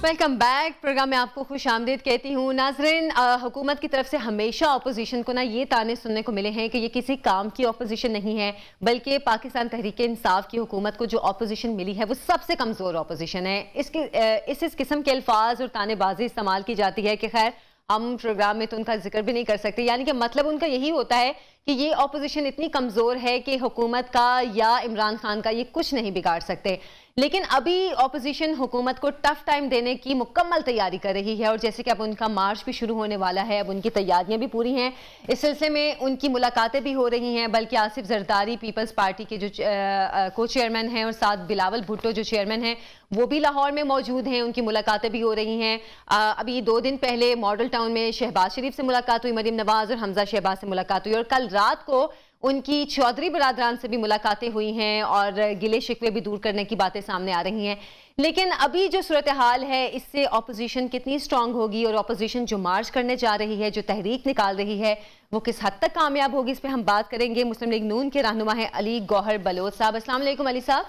Welcome back. Programme में आपको खुश आमदीद कहती हूँ। नाजरीन, हुकूमत की तरफ से हमेशा अपोजिशन को ना ये ताने सुनने को मिले हैं कि ये किसी काम की अपोजिशन नहीं है, बल्कि पाकिस्तान तहरीक इंसाफ की हुकूमत को जो अपोजिशन मिली है वो सबसे कमज़ोर अपोजिशन है। इस किस्म के अल्फाज और तानेबाजी इस्तेमाल की जाती है कि खैर हम प्रोग्राम में तो उनका जिक्र भी नहीं कर सकते। यानी कि मतलब उनका यही होता है कि ये अपोजिशन इतनी कमज़ोर है कि हुकूमत का या इमरान खान का ये कुछ नहीं बिगाड़ सकते। लेकिन अभी अपोजिशन हुकूमत को टफ टाइम देने की मुकम्मल तैयारी कर रही है और जैसे कि अब उनका मार्च भी शुरू होने वाला है, अब उनकी तैयारियां भी पूरी हैं। इस सिलसिले में उनकी मुलाकातें भी हो रही हैं, बल्कि आसिफ जरदारी पीपल्स पार्टी के जो को चेयरमैन हैं और साथ बिलावल भुट्टो जो चेयरमैन हैं वो भी लाहौर में मौजूद हैं, उनकी मुलाकातें भी हो रही हैं। अभी 2 दिन पहले मॉडल टाउन में शहबाज शरीफ से मुलाकात हुई, मरीम नवाज और हमजा शहबाज से मुलाकात हुई और कल रात को उनकी चौधरी बरादरान से भी मुलाकातें हुई हैं और गिले शिकवे भी दूर करने की बातें सामने आ रही हैं। लेकिन अभी जो सूरत हाल है इससे अपोजिशन कितनी स्ट्रांग होगी और अपोजिशन जो मार्च करने जा रही है, जो तहरीक निकाल रही है, वो किस हद तक कामयाब होगी, इस पर हम बात करेंगे। मुस्लिम लीग नून के रहनुमा है अली गौहर बलोच साहब। अस्सलाम वालेकुम अली साहब।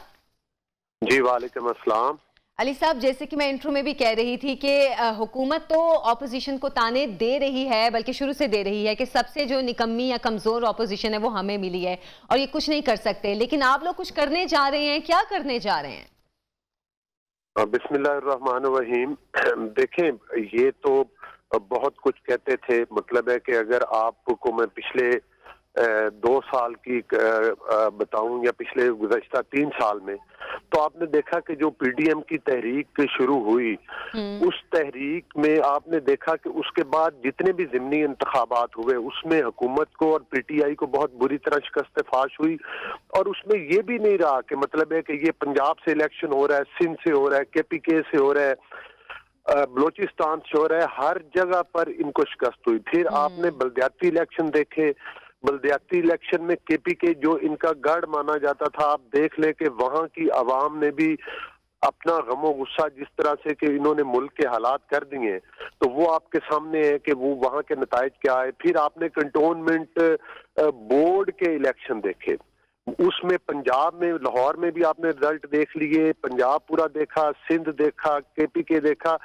जी वालेकुम अस्सलाम। अली साहब, जैसे कि मैं इंट्रो में भी कह रही थी कि हुकूमत तो ऑपोजिशन को ताने दे रही है, बल्कि शुरू से दे रही है कि सबसे जो निकम्मी या कमज़ोर ऑपोजिशन है वो हमें मिली है और ये कुछ नहीं कर सकते। लेकिन आप लोग कुछ करने जा रहे हैं, क्या करने जा रहे हैं? बिस्मिल्लाहिर्रहमानिर्रहीम। देखें, ये तो बहुत कुछ कहते थे। मतलब है कि अगर आपको मैं पिछले 2 साल की बताऊं या पिछले गुज़श्ता 3 साल में, तो आपने देखा कि जो पीडीएम की तहरीक शुरू हुई, उस तहरीक में आपने देखा कि उसके बाद जितने भी ज़िमनी इंतखाबात हुए उसमें हुकूमत को और पीटीआई को बहुत बुरी तरह शिकस्त फाश हुई। और उसमें ये भी नहीं रहा कि मतलब है कि ये पंजाब से इलेक्शन हो रहा है, सिंध से हो रहा है, केपीके से हो रहा है, बलोचिस्तान से हो रहा है, हर जगह पर इनको शिकस्त हुई। फिर आपने बल्दियाती इलेक्शन देखे, बल्दियाती इलेक्शन में केपीके जो इनका गढ़ माना जाता था, आप देख ले कि वहां की आवाम ने भी अपना गमो गुस्सा जिस तरह से कि इन्होंने मुल्क के हालात कर दिए, तो वो आपके सामने है कि वो वहां के नताइज क्या है। फिर आपने कंटोनमेंट बोर्ड के इलेक्शन देखे, उसमें पंजाब में लाहौर में भी आपने रिजल्ट देख लिए, पंजाब पूरा देखा, सिंध देखा, केपीके देखा,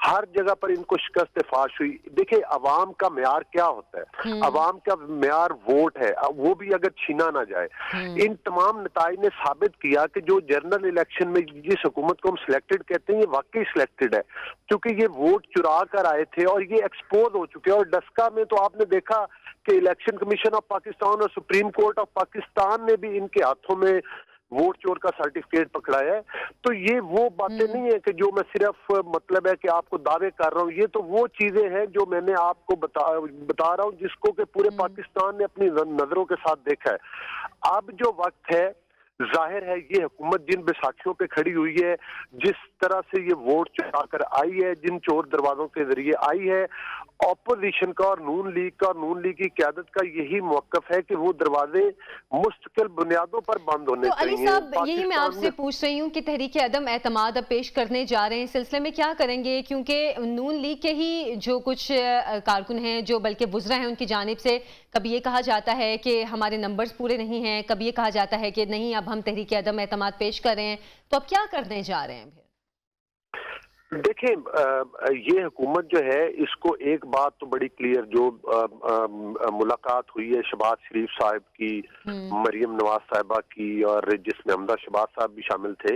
हर जगह पर इनको शिकस्त फाश हुई। देखिए, अवाम का म्यार क्या होता है? अवाम का म्यार वोट है, वो भी अगर छीना ना जाए। इन तमाम नताइज ने साबित किया कि जो जनरल इलेक्शन में जिस हुकूमत को हम सिलेक्टेड कहते हैं, ये वाकई सिलेक्टेड है, क्योंकि ये वोट चुरा कर आए थे और ये एक्सपोज हो चुके हैं। और डस्का में तो आपने देखा कि इलेक्शन कमीशन ऑफ पाकिस्तान और सुप्रीम कोर्ट ऑफ पाकिस्तान ने भी इनके हाथों में वोट चोर का सर्टिफिकेट पकड़ाया है। तो ये वो बातें नहीं है कि जो मैं सिर्फ मतलब है कि आपको दावे कर रहा हूँ, ये तो वो चीजें हैं जो मैंने आपको बता रहा हूँ, जिसको कि पूरे पाकिस्तान ने अपनी नजरों के साथ देखा है। अब जो वक्त है, जाहिर है ये हुकूमत जिन बैसाखियों पे खड़ी हुई है, जिस तरह से ये वोट चुरा कर आई है, जिन चोर दरवाजों के जरिए आई है, ऑपोजिशन का और नून लीग का, नून लीग की क़यादत का यही मौक़िफ़ है कि वो दरवाजे मुस्तकिल बुनियादों पर बंद होने चाहिए। अली साहब, यही मैं आपसे पूछ रही हूँ कि तहरीक अदम एतमाद अब पेश करने जा रहे हैं, इस सिलसिले में क्या करेंगे? क्योंकि नून लीग के ही जो कुछ कारकुन हैं, जो बल्कि वुज़रा हैं, उनकी जानिब से कभी ये कहा जाता है कि हमारे नंबर्स पूरे नहीं हैं, कभी ये कहा जाता है कि नहीं अब हम तहरीक अदम एतमाद पेश कर रहे हैं। तो अब क्या करने जा रहे हैं? देखिए, ये हुकूमत जो है, इसको एक बात तो बड़ी क्लियर, जो मुलाकात हुई है शहबाज शरीफ साहब की, मरियम नवाज साहिबा की, और जिसमें हमदा शहबाज साहब भी शामिल थे,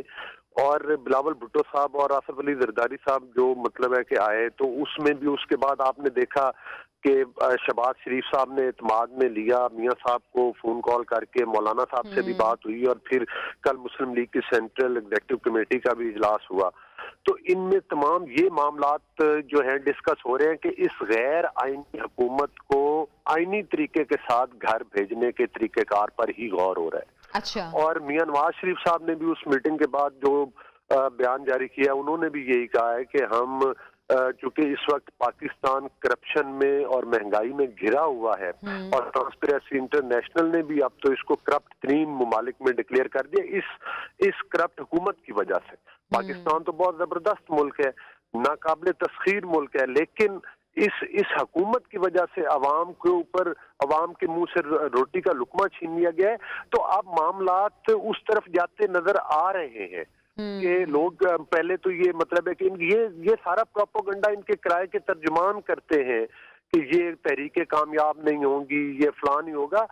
और बिलावल भुट्टो साहब और आसिफ अली जरदारी साहब जो मतलब है कि आए, तो उसमें भी उसके बाद आपने देखा कि शहबाज शरीफ साहब ने इत्माद में लिया, मियां साहब को फोन कॉल करके मौलाना साहब से भी बात हुई, और फिर कल मुस्लिम लीग की सेंट्रल एग्जीक्यूटिव कमेटी का भी इजलास हुआ। तो इनमें तमाम ये मामलात जो है डिस्कस हो रहे हैं कि इस गैर आईनी हुकूमत को आईनी तरीके के साथ घर भेजने के तरीकेकार पर ही गौर हो रहा है। अच्छा। और मियां नवाज शरीफ साहब ने भी उस मीटिंग के बाद जो बयान जारी किया, उन्होंने भी यही कहा है कि हम चूंकि इस वक्त पाकिस्तान करप्शन में और महंगाई में घिरा हुआ है, और ट्रांसपेरेंसी इंटरनेशनल ने भी अब तो इसको करप्ट तरीन मुमालिक में डिक्लेयर कर दिया, इस करप्ट हुकूमत की वजह से। पाकिस्तान तो बहुत जबरदस्त मुल्क है, नाकाबिले तस्खीर मुल्क है, लेकिन इस हुकूमत की वजह से अवाम के ऊपर, अवाम के मुंह से रोटी का लुकमा छीन लिया गया है। तो अब मामलात उस तरफ जाते नजर आ रहे हैं। कि लोग पहले तो ये मतलब है कि ये सारा प्रोपेगेंडा इनके किराए के तर्जुमान करते हैं कि ये तहरीकें कामयाब नहीं होंगी, ये फलां नहीं होगा।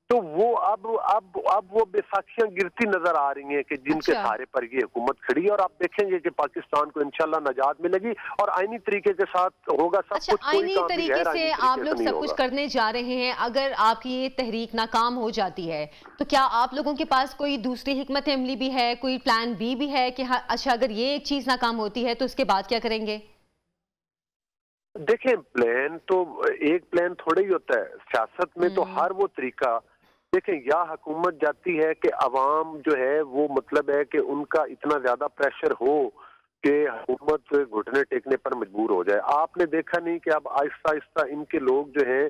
तो वो अब वो बेसाखियां गिरती नजर आ रही हैं कि जिनके सहारे पर ये हुकूमत खड़ी है। और आप देखेंगे कि पाकिस्तान को इंशाल्लाह नजात मिलेगी और आईनी तरीके के साथ होगा सब कुछ। आईनी तरीके से आप लोग सब कुछ करने जा रहे हैं। अगर आपकी ये तहरीक नाकाम हो जाती है तो क्या आप लोगों के पास कोई दूसरी हिकमत अमली भी है, कोई प्लान बी भी है कि हाँ अच्छा अगर ये एक चीज नाकाम होती है तो उसके बाद क्या करेंगे? देखें, प्लान तो एक प्लान थोड़ा ही होता है सियासत में। तो हर वो तरीका देखें, या हुकूमत जाती है कि अवाम जो है वो मतलब है कि उनका इतना ज्यादा प्रेशर हो कि हुकूमत घुटने टेकने पर मजबूर हो जाए। आपने देखा नहीं कि अब आहिस्ता आहिस्ता इनके लोग जो हैं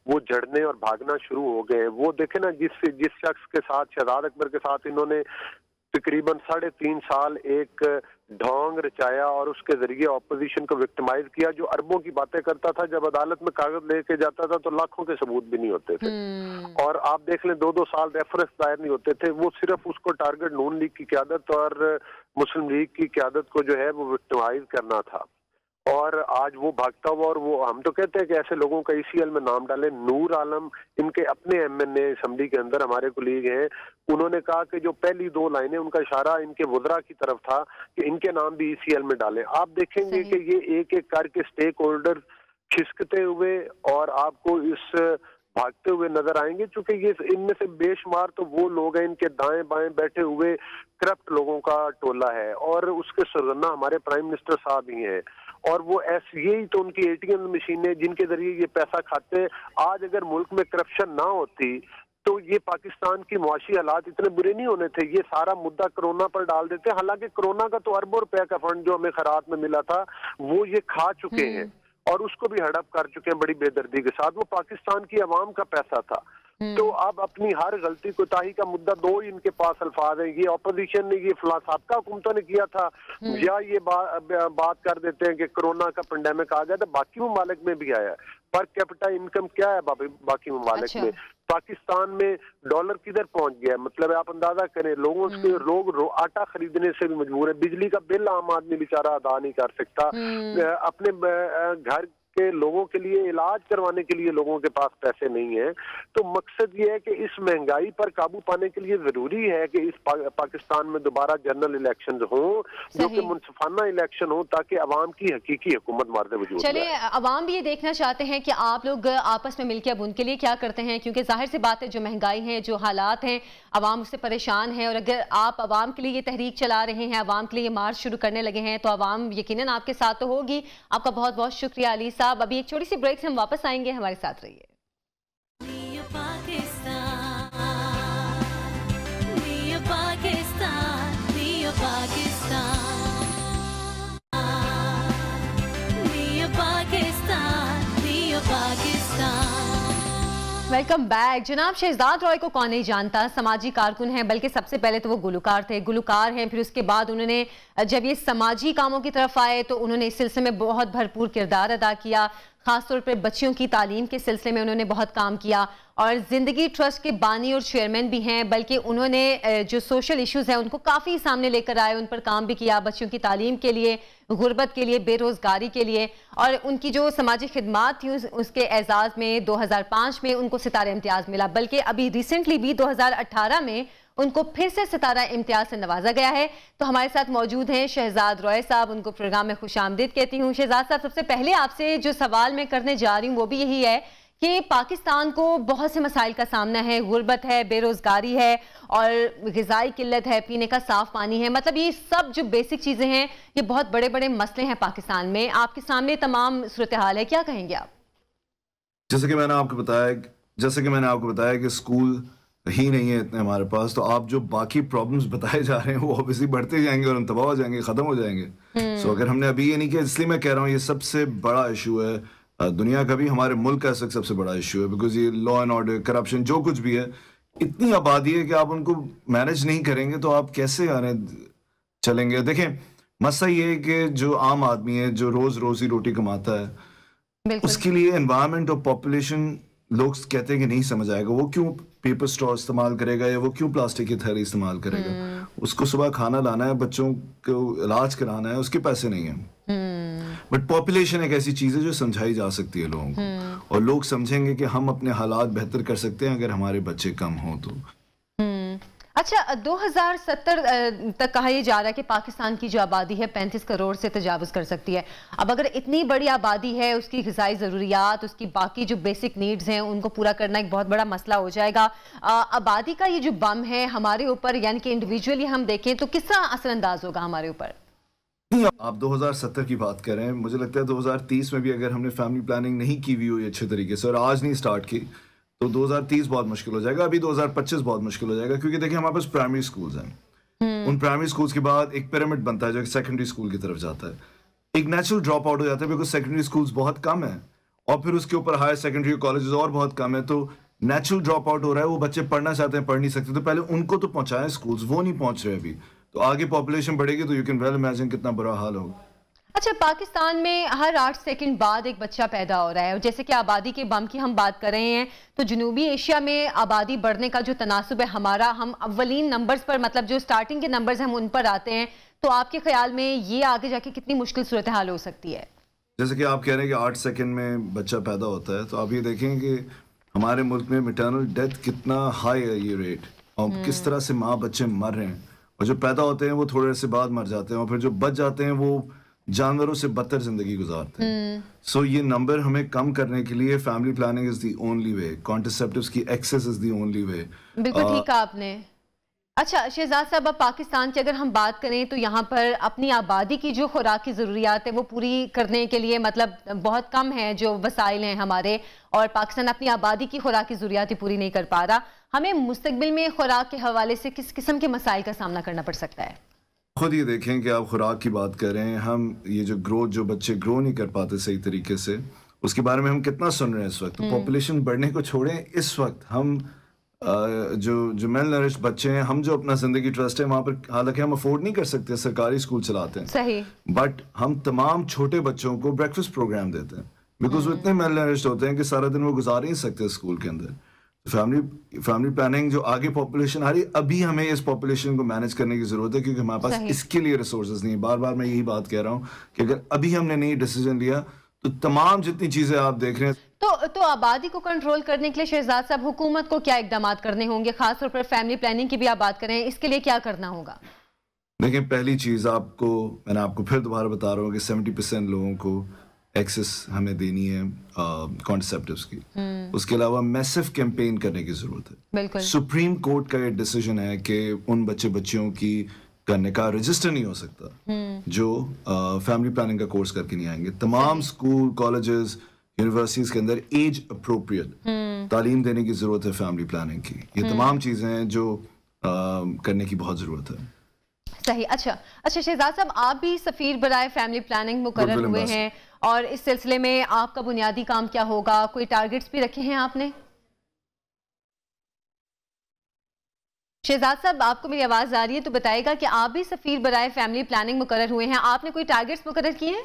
वो जड़ने और भागना शुरू हो गए हैं। वो देखे ना, जिस शख्स के साथ शहजाद अकबर के साथ इन्होंने तकरीबन 3.5 साल एक ढोंग रचाया और उसके जरिए ऑपोजिशन को विक्टिमाइज किया, जो अरबों की बातें करता था, जब अदालत में कागज लेके जाता था तो लाखों के सबूत भी नहीं होते थे। और आप देख लें 2-2 साल रेफरेंस दायर नहीं होते थे। वो सिर्फ उसको टारगेट नून लीग की क्यादत और मुस्लिम लीग की क्यादत को जो है वो विक्टिमाइज करना था। और आज वो भागता हुआ, और वो हम तो कहते हैं कि ऐसे लोगों का ECL में नाम डालें। नूर आलम इनके अपने MNA असेंबली के अंदर हमारे कोलीग हैं, उन्होंने कहा कि जो पहली 2 लाइनें उनका इशारा इनके वुज़रा की तरफ था कि इनके नाम भी ECL में डालें। आप देखेंगे कि ये एक एक करके स्टेक होल्डर खिसकते हुए और आपको इस भागते हुए नजर आएंगे, क्योंकि ये इनमें से बेशुमार तो वो लोग हैं, इनके दाएं बाएं बैठे हुए करप्ट लोगों का टोला है। और उसके सरगना हमारे प्राइम मिनिस्टर साहब ही हैं। और वो यही तो उनकी ATM मशीन है जिनके जरिए ये पैसा खाते हैं। आज अगर मुल्क में करप्शन ना होती तो ये पाकिस्तान की मुआशी हालात इतने बुरे नहीं होने थे। ये सारा मुद्दा कोरोना पर डाल देते। हालांकि कोरोना का तो अरबों रुपए का फंड जो हमें खैरात में मिला था वो ये खा चुके हैं और उसको भी हड़प कर चुके हैं बड़ी बेदर्दी के साथ। वो पाकिस्तान की आवाम का पैसा था। तो अब अपनी हर गलती कोताही का मुद्दा 2 ही इनके पास अल्फाज हैं, ये ऑपोजिशन ने, ये फला साबका हुकूमतों ने किया था, या ये बात कर देते हैं कि कोरोना का पेंडेमिक आ गया था। बाकी ममालिक में भी आया है। पर कैपिटा इनकम क्या है बाकी ममालिक में? पाकिस्तान में डॉलर किधर पहुंच गया? मतलब आप अंदाजा करें, लोग आटा खरीदने से भी मजबूर है। बिजली का बिल आम आदमी बेचारा अदा नहीं कर सकता। अपने घर के लोगों के लिए इलाज करवाने के लिए लोगों के पास पैसे नहीं है। तो मकसद ये है कि इस महंगाई पर काबू पाने के लिए जरूरी है कि इस पाकिस्तान में दोबारा जनरल इलेक्शन हों, जो कि मुनसिफाना इलेक्शन हो, ताकि अवाम की हकीकी हुकूमत मारते वजूद। चलिए, अवाम भी ये देखना चाहते हैं कि आप लोग आपस में मिलकर अब उनके लिए क्या करते हैं, क्योंकि जाहिर सी बात है जो महंगाई है, जो हालात हैं, अवाम उससे परेशान है। और अगर आप अवाम के लिए ये तहरीक चला रहे हैं, अवाम के लिए मार्च शुरू करने लगे हैं, तो अवाम यकीनन आपके साथ तो होगी। आपका बहुत बहुत शुक्रिया अली साहब। अभी एक छोटी सी ब्रेक से हम वापस आएंगे, हमारे साथ रहिए। Welcome back. जनाब शहजाद रॉय को कौन नहीं जानता, समाजी कारकुन हैं, बल्कि सबसे पहले तो वो गुलकार थे, गुलकार हैं। फिर उसके बाद उन्होंने जब ये समाजी कामों की तरफ आए तो उन्होंने इस सिलसिले में बहुत भरपूर किरदार अदा किया। खासतौर पर बच्चियों की तालीम के सिलसिले में उन्होंने बहुत काम किया और ज़िंदगी ट्रस्ट के बानी और चेयरमैन भी हैं। बल्कि उन्होंने जो सोशल इश्यूज़ हैं उनको काफ़ी सामने लेकर आए, उन पर काम भी किया, बच्चियों की तालीम के लिए, गुर्बत के लिए, बेरोज़गारी के लिए। और उनकी जो समाजी खिदमात थी उसके एजाज़ में 2005 में उनको सितारा इम्तियाज़ मिला। बल्कि अभी रिसेंटली भी 2018 में उनको फिर से सितारा इम्तियाज से नवाजा गया है। तो हमारे साथ मौजूद हैं शहजाद रॉय साहब, उनको प्रोग्राम में खुशामदीद कहती हूँ। शहजाद साहब, सबसे पहले आपसे जो सवाल मैं करने जा रही हूँ वो भी यही है कि पाकिस्तान को बहुत से मसाइल का सामना है, गुर्बत है, बेरोजगारी है और ग़िज़ाई किल्लत है, पीने का साफ पानी है। मतलब ये सब जो बेसिक चीज़ें हैं, ये बहुत बड़े बड़े मसले हैं पाकिस्तान में। आपके सामने तमाम सूरत हाल है, क्या कहेंगे आप? जैसे कि मैंने आपको बताया कि स्कूल ही नहीं है इतने हमारे पास, तो आप जो बाकी प्रॉब्लम्स बताए जा रहे हैं वो ऑब्वियसली बढ़ते जाएंगे और हम तबाह हो जाएंगे, ख़त्म हो जाएंगे। सो अगर हमने अभी ये नहीं किया, इसलिए मैं कह रहा हूँ ये सबसे बड़ा इशू है दुनिया का भी, हमारे मुल्क का सबसे बड़ा इशू है। बिकॉज ये लॉ एंड ऑर्डर, करप्शन, जो कुछ भी है, इतनी आबादी है कि आप उनको मैनेज नहीं करेंगे तो आप कैसे आने चलेंगे। देखें, मसला ये है कि जो आम आदमी है, जो रोजी रोटी कमाता है, उसके लिए एनवायरनमेंट और पॉपुलेशन लोग कहते हैं कि नहीं समझ आएगा। वो क्यों? पेपर स्ट्रॉ इस्तेमाल करेगा या वो क्यों प्लास्टिक की थैली इस्तेमाल करेगा? उसको सुबह खाना लाना है, बच्चों को इलाज कराना है, उसके पैसे नहीं है। बट पॉपुलेशन एक ऐसी चीज है जो समझाई जा सकती है लोगों को, और लोग समझेंगे कि हम अपने हालात बेहतर कर सकते हैं अगर हमारे बच्चे कम हों तो। अच्छा, 2070 तक कहा यह जा रहा है कि पाकिस्तान की जो आबादी है 35 करोड़ से तजावुज कर सकती है। अब अगर इतनी बड़ी आबादी है, उसकी ग़िज़ाई ज़रूरियात, उसकी बाकी जो बेसिक नीड्स हैं उनको पूरा करना एक बहुत बड़ा मसला हो जाएगा। आबादी का ये जो बम है हमारे ऊपर, यानी कि इंडिविजुअली हम देखें तो किस तरह असरअंदाज होगा हमारे ऊपर? आप 2070 की बात कर रहे हैं, मुझे लगता है 2030 में भी अगर हमने फैमिली प्लानिंग नहीं की हुई हुई अच्छे तरीके से और आज नहीं स्टार्ट की तो 2030 बहुत मुश्किल हो जाएगा। अभी 2025 बहुत मुश्किल हो जाएगा, क्योंकि देखिए हमारे पास प्राइमरी स्कूल्स हैं। उन प्राइमरी स्कूल्स के बाद एक पिरामिड बनता है जो सेकेंडरी स्कूल की तरफ जाता है। एक नेचुरल ड्रॉप आउट हो जाता है बिकॉज सेकेंडरी स्कूल्स बहुत कम है, और फिर उसके ऊपर हायर सेकेंडरी कॉलेजेस और बहुत कम है, तो नेचुरल ड्रॉप आउट हो रहा है। वो बच्चे पढ़ना चाहते हैं, पढ़ नहीं सकते, तो पहले उनको तो पहुंचाएं स्कूल्स, वो नहीं पहुंच रहे अभी। तो आगे पॉपुलेशन बढ़ेगी तो यू कैन वेल इमेजिन कितना बुरा हाल होगा। अच्छा, पाकिस्तान में हर 8 सेकंड बाद एक बच्चा पैदा हो रहा है, और जैसे कि आबादी के बम की हम बात कर रहे हैं तो जनूबी एशिया में आबादी बढ़ने का जो तनासुब है हमारा, हम अव्वलीन नंबर्स पर, मतलब जो स्टार्टिंग के नंबर्स हम उन पर आते हैं, तो आपके ख्याल में ये आगे जाके कितनी मुश्किल सूरत हाल हो सकती है? जैसे कि आप कह रहे हैं कि 8 सेकंड में बच्चा पैदा होता है, तो आप ये देखें कि हमारे मुल्क में मैटरनल डेथ कितना हाई है ये रेट, और किस तरह से माँ बच्चे मर रहे हैं, और जो पैदा होते हैं वो थोड़े से बाद मर जाते हैं, और फिर जो बच जाते हैं वो जानवरों से बदतर जिंदगी गुजारते हैं। सो ये नंबर हमें कम करने के लिए family planning is the only way, contraceptives की access is the only way. बिल्कुल ठीक कहा आपने। अच्छा शहजाद साहब, अब पाकिस्तान की अगर हम बात करें तो यहाँ पर अपनी आबादी की जो खुराक की ज़रूरियात है वो पूरी करने के लिए, मतलब बहुत कम है जो वसाइल हैं हमारे, और पाकिस्तान अपनी आबादी की खुराक की ज़रूरियात ही पूरी नहीं कर पा रहा। हमें मुस्तकबिल में खुराक के हवाले से किस किस्म के मसाइल का सामना करना पड़ सकता है? खुद ये देखें कि आप खुराक की बात कर रहे हैं, हम ये जो ग्रोथ, जो बच्चे ग्रो नहीं कर पाते सही तरीके से, उसके बारे में हम कितना सुन रहे हैं इस वक्त। तो पॉपुलेशन बढ़ने को छोड़ें, इस वक्त हम जो मेल नरिश्ड बच्चे हैं, हम जो अपना जिंदगी ट्रस्ट है वहाँ पर, हालांकि हम अफोर्ड नहीं कर सकते, सरकारी स्कूल चलाते हैं सही, बट हम तमाम छोटे बच्चों को ब्रेकफास्ट प्रोग्राम देते हैं, बिकॉज वो इतने मेल नरिश्ड होते हैं कि सारा दिन वो गुजार नहीं सकते स्कूल के अंदर। फैमिली प्लानिंग जो आगे पॉपुलेशन आ रही है, अभी हमें इस पॉपुलेशन को मैनेज करने की जरूरत है, क्योंकि हमारे पास इसके लिए रिसोर्सेज नहीं है। बार बार मैं यही बात कह रहा हूँ कि अगर अभी हमने नहीं डिसीजन लिया तो तमाम जितनी चीजें आप देख रहे हैं, तो आबादी को कंट्रोल करने के लिए शहजाद साहब हुकूमत को क्या इकदाम करने होंगे? खासतौर पर फैमिली प्लानिंग की भी आप बात करें, इसके लिए क्या करना होगा? देखिए, पहली चीज मैंने आपको फिर दोबारा बता रहा हूँ कि 70% लोगों को एक्सेस हमें देनी है कॉन्ट्रासेप्टिव्स की। उसके अलावा मैसिव कैंपेन करने की जरूरत है। बिल्कुल। सुप्रीम कोर्ट का ये डिसीजन है कि उन बच्चियों की करने का रजिस्टर नहीं हो सकता जो फैमिली प्लानिंग का कोर्स करके नहीं आएंगे। तमाम स्कूल, कॉलेजेस, यूनिवर्सिटीज के अंदर एज अप्रोप्रिएट तालीम देने की जरूरत है फैमिली प्लानिंग की। ये तमाम चीजें हैं जो करने की बहुत जरूरत है। सही। अच्छा शहजाद साहब, आप भी सफीर बराए फैमिली प्लानिंग मुकर्रर हुए हैं, और इस सिलसिले में आपका बुनियादी काम क्या होगा? कोई टारगेट्स भी रखे हैं आपने? शहजाद साहब, आपको मेरी आवाज आ रही है तो बताएगा कि आप भी सफीर बराए फैमिली प्लानिंग मुकर्रर हुए हैं, आपने कोई टारगेट्स मुकर्रर किए हैं?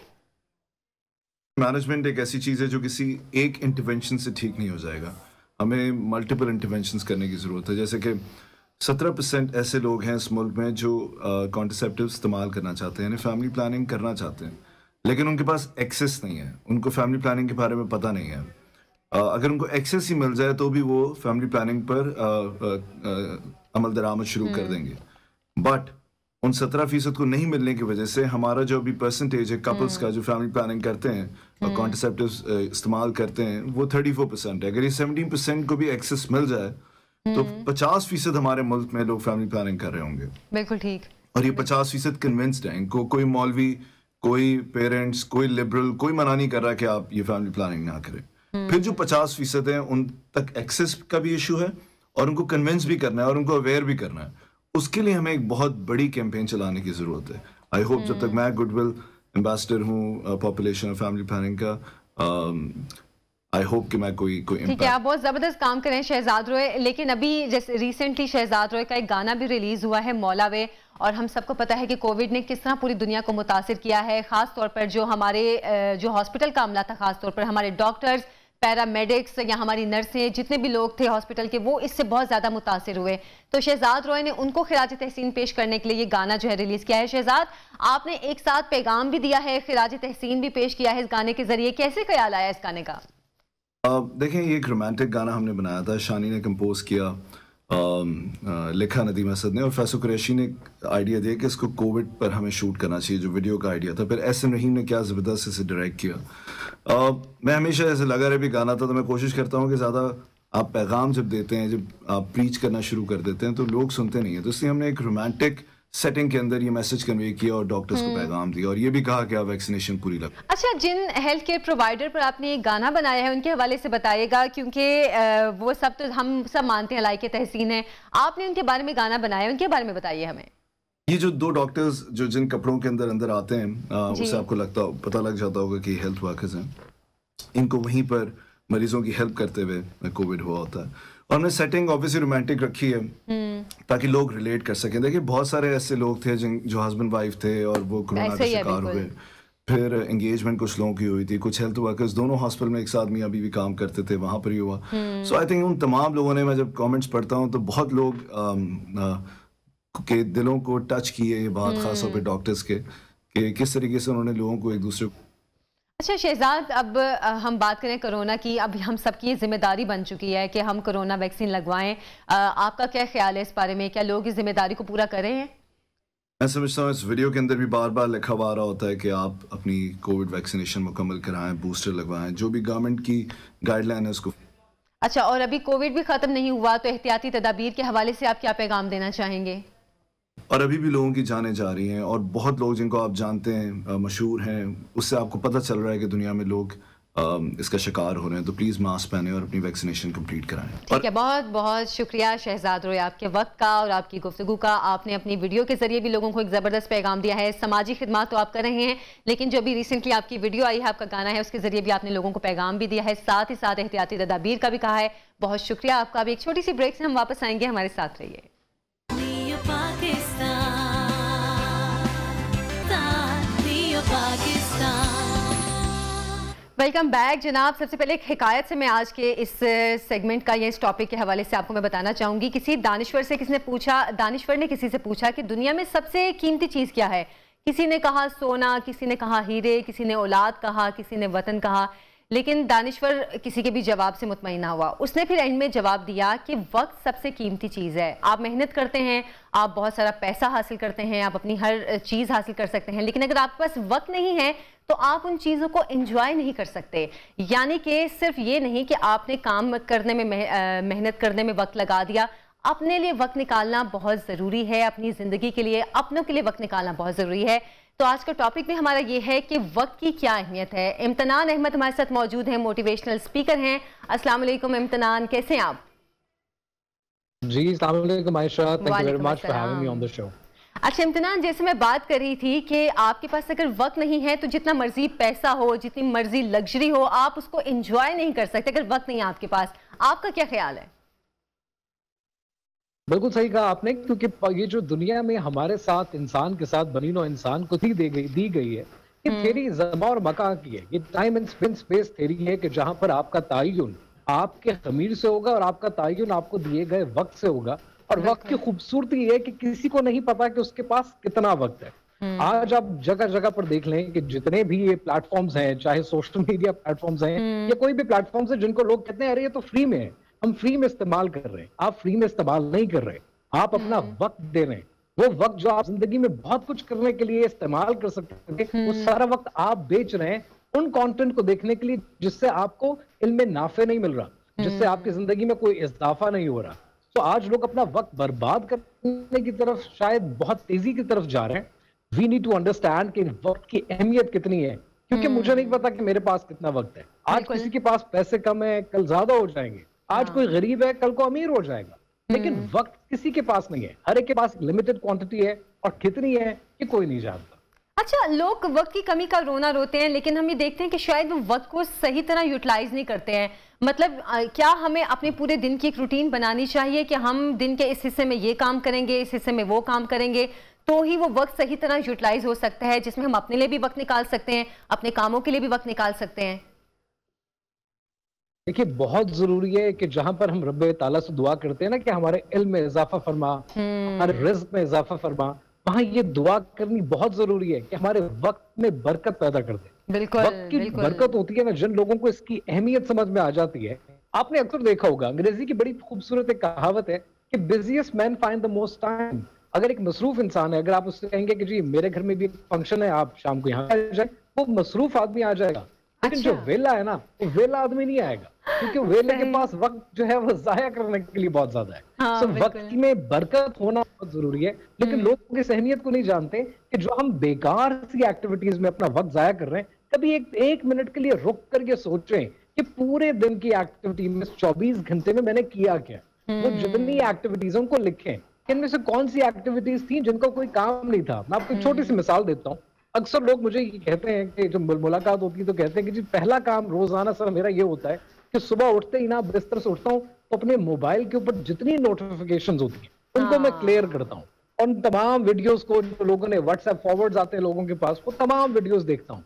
मैनेजमेंट एक ऐसी चीज है जो किसी एक इंटरवेंशन से ठीक नहीं हो जाएगा, हमें मल्टीपल इंटरवेंशंस करने की जरूरत है। जैसे कि 17% ऐसे लोग हैं इस मुल्क में जो कॉन्ट्रासेप्टिव इस्तेमाल करना चाहते हैं, फैमिली प्लानिंग करना चाहते हैं, लेकिन उनके पास एक्सेस नहीं है, उनको फैमिली प्लानिंग के बारे में पता नहीं है। अगर उनको एक्सेस ही मिल जाए तो भी वो फैमिली प्लानिंग पर अमल दरामद शुरू कर देंगे। बट उन 17% को नहीं मिलने की वजह से हमारा जो अभी परसेंटेज है कपल्स का जो फैमिली प्लानिंग करते हैं और कॉन्ट्रासेप्टिव्स इस्तेमाल करते हैं, वो 34% है। अगर ये 17% को भी एक्सेस मिल जाए तो 50% हमारे मुल्क में लोग फैमिली प्लानिंग कर रहे होंगे। बिल्कुल ठीक। और ये 50% कन्विंस्ड हैं, इनको कोई मौलवी, कोई पेरेंट्स, कोई लिबरल, कोई मना नहीं कर रहा कि आप ये फैमिली प्लानिंग ना करें। फिर जो 50% हैं उन तक एक्सेस का भी इशू है, और उनको कन्विंस भी करना है और उनको अवेयर भी करना है। उसके लिए हमें एक बहुत बड़ी कैंपेन चलाने की जरूरत है। आई होप जब तक मैं गुडविल एम्बेसडर हूँ पॉपुलेशन और फैमिली प्लानिंग का, आई होप कि मैं कोई ठीक है। आप बहुत जबरदस्त काम करें शहजाद रोए, लेकिन अभी जैसे रिसेंटली शहजाद रोए का एक गाना भी रिलीज हुआ है मौला वे, और हम सबको पता है कि कोविड ने किस तरह पूरी दुनिया को मुतासिर किया है, खास तौर पर जो हमारे जो हॉस्पिटल का अमला था, खास तौर पर हमारे डॉक्टर्स, पैरामेडिक्स या हमारी नर्सें, जितने भी लोग थे हॉस्पिटल के, वो इससे बहुत ज़्यादा मुतासिर हुए। तो शहजाद रॉय ने उनको खिराज तहसीन पेश करने के लिए ये गाना जो है रिलीज़ किया है। शहजाद, आपने एक साथ पैगाम भी दिया है, खिराज तहसीन भी पेश किया है इस गाने के ज़रिए, कैसे ख्याल आया इस गाने का? देखें, ये एक रोमांटिक गाना हमने बनाया था, शानी ने कंपोज किया, लिखा नदीम असद ने, और फैसल कुरैशी ने आइडिया दिया कि इसको कोविड पर हमें शूट करना चाहिए, जो वीडियो का आइडिया था। फिर एस.एम. रहीम ने क्या ज़बरदस्त इसे डायरेक्ट किया। मैं हमेशा ऐसे लगा रहे भी गाना था, तो मैं कोशिश करता हूँ कि ज़्यादा आप पैगाम जब देते हैं, जब आप प्रीच करना शुरू कर देते हैं, तो लोग सुनते नहीं हैं। तो इसलिए हमने एक रोमांटिक सेटिंग के अंदर ये मैसेज कन्वे किया और डॉक्टर्स को पैगाम दिया, और ये भी कहा कि आप वैक्सीनेशन पूरी लग। अच्छा, जिन हेल्थ केयर प्रोवाइडर पर आपने एक गाना बनाया है उनके हवाले से बताइएगा, क्योंकि वो सब तो हम सब मानते हैं लाइक तहसीन है, आपने उनके बारे में गाना बनाया है, उनके बारे में बताइए हमें। ये जो 2 डॉक्टर्स जो जिन कपड़ों के अंदर अंदर आते हैं, उससे आपको पता लग जाता होगा कि हेल्थ वर्कर्स हैं। इनको वहीं पर मरीजों की हेल्प करते हुए कोविड हुआ होता है, और हमने सेटिंग ऑब्वियसली रोमांटिक रखी है ताकि लोग रिलेट कर सकें। देखिए, बहुत सारे ऐसे लोग थे जो हस्बैंड वाइफ थे और वो कोरोना का शिकार हुए, फिर एंगेजमेंट कुछ लोगों की हुई थी, कुछ हेल्थ वर्कर्स दोनों हॉस्पिटल में एक साथ मियां बीवी काम करते थे, वहां पर ही हुआ। सो आई थिंक उन तमाम लोगों ने, मैं जब कमेंट्स पढ़ता हूँ तो बहुत लोग के दिलों को टच किए ये बात, खासतौर पे डॉक्टर्स के, कि किस तरीके से उन्होंने लोगों को एक दूसरे को। अच्छा शहजाद, अब हम बात करें कोरोना की, अब हम सबकी जिम्मेदारी बन चुकी है कि हम कोरोना वैक्सीन लगवाएं। आपका क्या ख्याल है इस बारे में, क्या लोग इस जिम्मेदारी को पूरा कर रहे हैं? मैं समझता हूँ इस वीडियो के अंदर भी बार बार लिखा हुआ आ रहा होता है कि आप अपनी कोविड वैक्सीनेशन मुकम्मल कराएं, बूस्टर लगवाएं, जो भी गवर्नमेंट की गाइडलाइन है उसको। अच्छा, और अभी कोविड भी खत्म नहीं हुआ, तो एहतियाती तदाबीर के हवाले से आप क्या पैगाम देना चाहेंगे? और अभी भी लोगों की जानें जा रही हैं, और बहुत लोग जिनको आप जानते हैं, मशहूर हैं, उससे आपको पता चल रहा है कि दुनिया में लोग इसका शिकार हो रहे हैं। तो प्लीज़ मास्क पहने और अपनी वैक्सीनेशन कंप्लीट कराएं। ठीक है, बहुत बहुत शुक्रिया शहजाद रोय आपके वक्त का और आपकी गुफ्तगू का। आपने अपनी वीडियो के जरिए भी लोगों को एक ज़बरदस्त पैगाम दिया है। समाजी खिदमत तो आप कर रहे हैं, लेकिन जो भी रिसेंटली आपकी वीडियो आई है, आपका गाना है, उसके जरिए भी आपने लोगों को पैगाम भी दिया है, साथ ही साथ एहतियाती तदाबीर का भी कहा है। बहुत शुक्रिया आपका। अभी एक छोटी सी ब्रेक से हम वापस आएंगे, हमारे साथ रहिए। वेलकम बैक जनाब। सबसे पहले एक हिकायत से मैं आज के इस सेगमेंट का या इस टॉपिक के हवाले से आपको मैं बताना चाहूँगी। किसी दानिश्वर ने किसी से पूछा कि दुनिया में सबसे कीमती चीज़ क्या है। किसी ने कहा सोना, किसी ने कहा हीरे, किसी ने औलाद कहा, किसी ने वतन कहा, लेकिन दानिश्वर किसी के भी जवाब से मुतमईन ना हुआ। उसने फिर एंड में जवाब दिया कि वक्त सबसे कीमती चीज़ है। आप मेहनत करते हैं, आप बहुत सारा पैसा हासिल करते हैं, आप अपनी हर चीज़ हासिल कर सकते हैं, लेकिन अगर आपके पास वक्त नहीं है तो आप उन चीज़ों को एंजॉय नहीं कर सकते। यानी कि सिर्फ ये नहीं कि आपने काम करने में मेहनत करने में वक्त लगा दिया, अपने लिए वक्त निकालना बहुत ज़रूरी है। अपनी ज़िंदगी के लिए, अपनों के लिए वक्त निकालना बहुत ज़रूरी है। तो आज का टॉपिक भी हमारा ये है कि वक्त की क्या अहमियत है। इम्तिनान अहमद हमारे साथ मौजूद हैं, मोटिवेशनल स्पीकर हैं। अस्सलाम वालेकुम इम्तिनान, कैसे हैं आप? जी अस्सलाम वालेकुम Ayesha, thank you very much for having me on the show. अच्छा इम्तिनान, जैसे मैं बात कर रही थी कि आपके पास अगर वक्त नहीं है तो जितना मर्जी पैसा हो, जितनी मर्जी लग्जरी हो, आप उसको एंजॉय नहीं कर सकते अगर वक्त नहीं है आपके पास। आपका क्या ख्याल है? बिल्कुल सही कहा आपने, क्योंकि ये जो दुनिया में हमारे साथ इंसान के साथ बनी नो इंसान को दी गई है, ये थ्योरी ज़मा और मका की है। ये टाइम एंड स्पेस थ्योरी है कि जहां पर आपका तयन आपके खमीर से होगा और आपका तयन आपको दिए गए वक्त से होगा। और वक्त की खूबसूरती है कि किसी को नहीं पता कि उसके पास कितना वक्त है। आज आप जगह जगह पर देख लें कि जितने भी ये प्लेटफॉर्म्स हैं, चाहे सोशल मीडिया प्लेटफॉर्म्स हैं या कोई भी प्लेटफॉर्म्स है जिनको लोग कहते हैं अरे ये तो फ्री में है, हम फ्री में इस्तेमाल कर रहे हैं। आप फ्री में इस्तेमाल नहीं कर रहे, आप अपना वक्त दे रहे हैं। वो वक्त जो आप जिंदगी में बहुत कुछ करने के लिए इस्तेमाल कर सकते थे, वो सारा वक्त आप बेच रहे हैं उन कंटेंट को देखने के लिए जिससे आपको इल्म नाफे नहीं मिल रहा, जिससे आपकी जिंदगी में कोई इजाफा नहीं हो रहा। तो आज लोग अपना वक्त बर्बाद करने की तरफ शायद बहुत तेजी की तरफ जा रहे हैं। वी नीड टू अंडरस्टैंड कि वक्त की अहमियत कितनी है, क्योंकि मुझे नहीं पता कि मेरे पास कितना वक्त है। आज किसी के पास पैसे कम है, कल ज्यादा हो जाएंगे। आज कोई गरीब है, कल को अमीर हो जाएगा, लेकिन वक्त किसी के पास नहीं है। हर एक के पास लिमिटेड क्वांटिटी है, और कितनी है ये कोई नहीं जानता। अच्छा, लोग वक्त की कमी का रोना रोते हैं, लेकिन हम ये देखते हैं कि शायद वो वक्त को सही तरह यूटिलाइज नहीं करते हैं। मतलब क्या हमें अपने पूरे दिन की एक रूटीन बनानी चाहिए कि हम दिन के इस हिस्से में ये काम करेंगे, इस हिस्से में वो काम करेंगे, तो ही वो वक्त सही तरह यूटिलाइज हो सकता है, जिसमें हम अपने लिए भी वक्त निकाल सकते हैं, अपने कामों के लिए भी वक्त निकाल सकते हैं। देखिए बहुत जरूरी है कि जहां पर हम रब्बे ताला से दुआ करते हैं ना कि हमारे इल्म में इजाफा फरमा, हमारे रिज्क में इजाफा फरमा, वहां ये दुआ करनी बहुत जरूरी है कि हमारे वक्त में बरकत पैदा कर दे। बिल्कुल, वक्त की बिल्कुल। बरकत होती है ना, जिन लोगों को इसकी अहमियत समझ में आ जाती है। आपने अक्सर देखा होगा, अंग्रेजी की बड़ी खूबसूरत एक कहावत है कि busiest man find the most time. अगर एक मसरूफ इंसान है, अगर आप उससे कहेंगे कि जी मेरे घर में भी फंक्शन है, आप शाम को यहाँ आ जाए, वो मसरूफ आदमी आ जाएगा। लेकिन जो वेला है ना, वो वेला आदमी नहीं आएगा, क्योंकि वेले के पास वक्त जो है वो जाया करने के लिए बहुत ज्यादा है। हाँ, तो वक्त में बरकत होना बहुत जरूरी है। लेकिन लोग इस अहमियत को नहीं जानते कि जो हम बेकार सी एक्टिविटीज में अपना वक्त जाया कर रहे हैं, कभी एक मिनट के लिए रुक कर ये सोचें कि पूरे दिन की एक्टिविटी में 24 घंटे में मैंने किया क्या। वो जितनी एक्टिविटीज उनको लिखें कि इनमें से कौन सी एक्टिविटीज थी जिनको कोई काम नहीं था। मैं आपको एक छोटी सी मिसाल देता हूँ। अक्सर लोग मुझे ये कहते हैं कि जब मुलाकात होती है तो कहते हैं कि जी पहला काम रोजाना सर मेरा ये होता है कि सुबह उठते ही ना बिस्तर से उठता हूँ तो अपने मोबाइल के ऊपर जितनी नोटिफिकेशंस होती हैं उनको मैं क्लियर करता हूँ। उन तमाम वीडियोस को जो लोगों ने व्हाट्सएप फॉरवर्ड्स आते हैं लोगों के पास, वो तमाम वीडियोस देखता हूँ।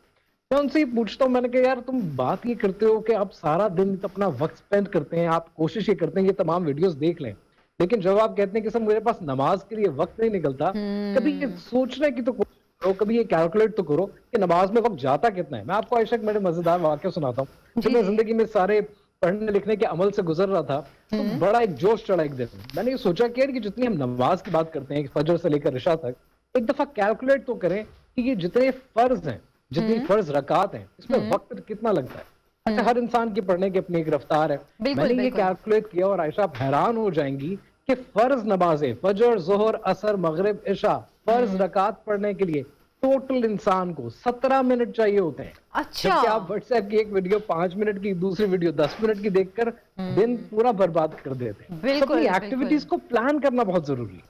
मैं उनसे ही पूछता हूँ, मैंने कहा यार तुम बात ये करते हो कि आप सारा दिन अपना वक्त स्पेंड करते हैं, आप कोशिश ये करते हैं ये तमाम वीडियोस देख लें, लेकिन जब आप कहते हैं कि सर मेरे पास नमाज के लिए वक्त नहीं निकलता, कभी ये सोचने की तो कोशिश करो, कभी ये कैलकुलेट तो करो कि नमाज में वक्त जाता कितना है। मैं आपको आयशा मेरे मजेदार वाक्य सुनाता हूँ। जब मैं जिंदगी में सारे पढ़ने लिखने के अमल से गुजर रहा था तो बड़ा एक जोश चढ़ा एक दिन। मैंने ये सोचा कि यार कि जितनी हम नमाज की बात करते हैं फजर से लेकर इशा तक, एक दफा कैलकुलेट तो करें कि ये जितने फर्ज हैं, जितनी फर्ज रकात हैं, इसमें वक्त कितना लगता है। अच्छा, हर इंसान की पढ़ने की अपनी एक रफ्तार है। मैंने ये कैलकुलेट किया और आयशा आप हैरान हो जाएंगी कि फर्ज नमाजें फजर, जोहर, असर, मगरिब, इशा, फर्ज रकात पढ़ने के लिए टोटल इंसान को 17 मिनट चाहिए होते हैं। अच्छा, जबकि आप व्हाट्सएप की एक वीडियो 5 मिनट की, दूसरी वीडियो 10 मिनट की देखकर दिन पूरा बर्बाद कर देते हैं। बिल्कुल, अपनी एक्टिविटीज को प्लान करना बहुत जरूरी है।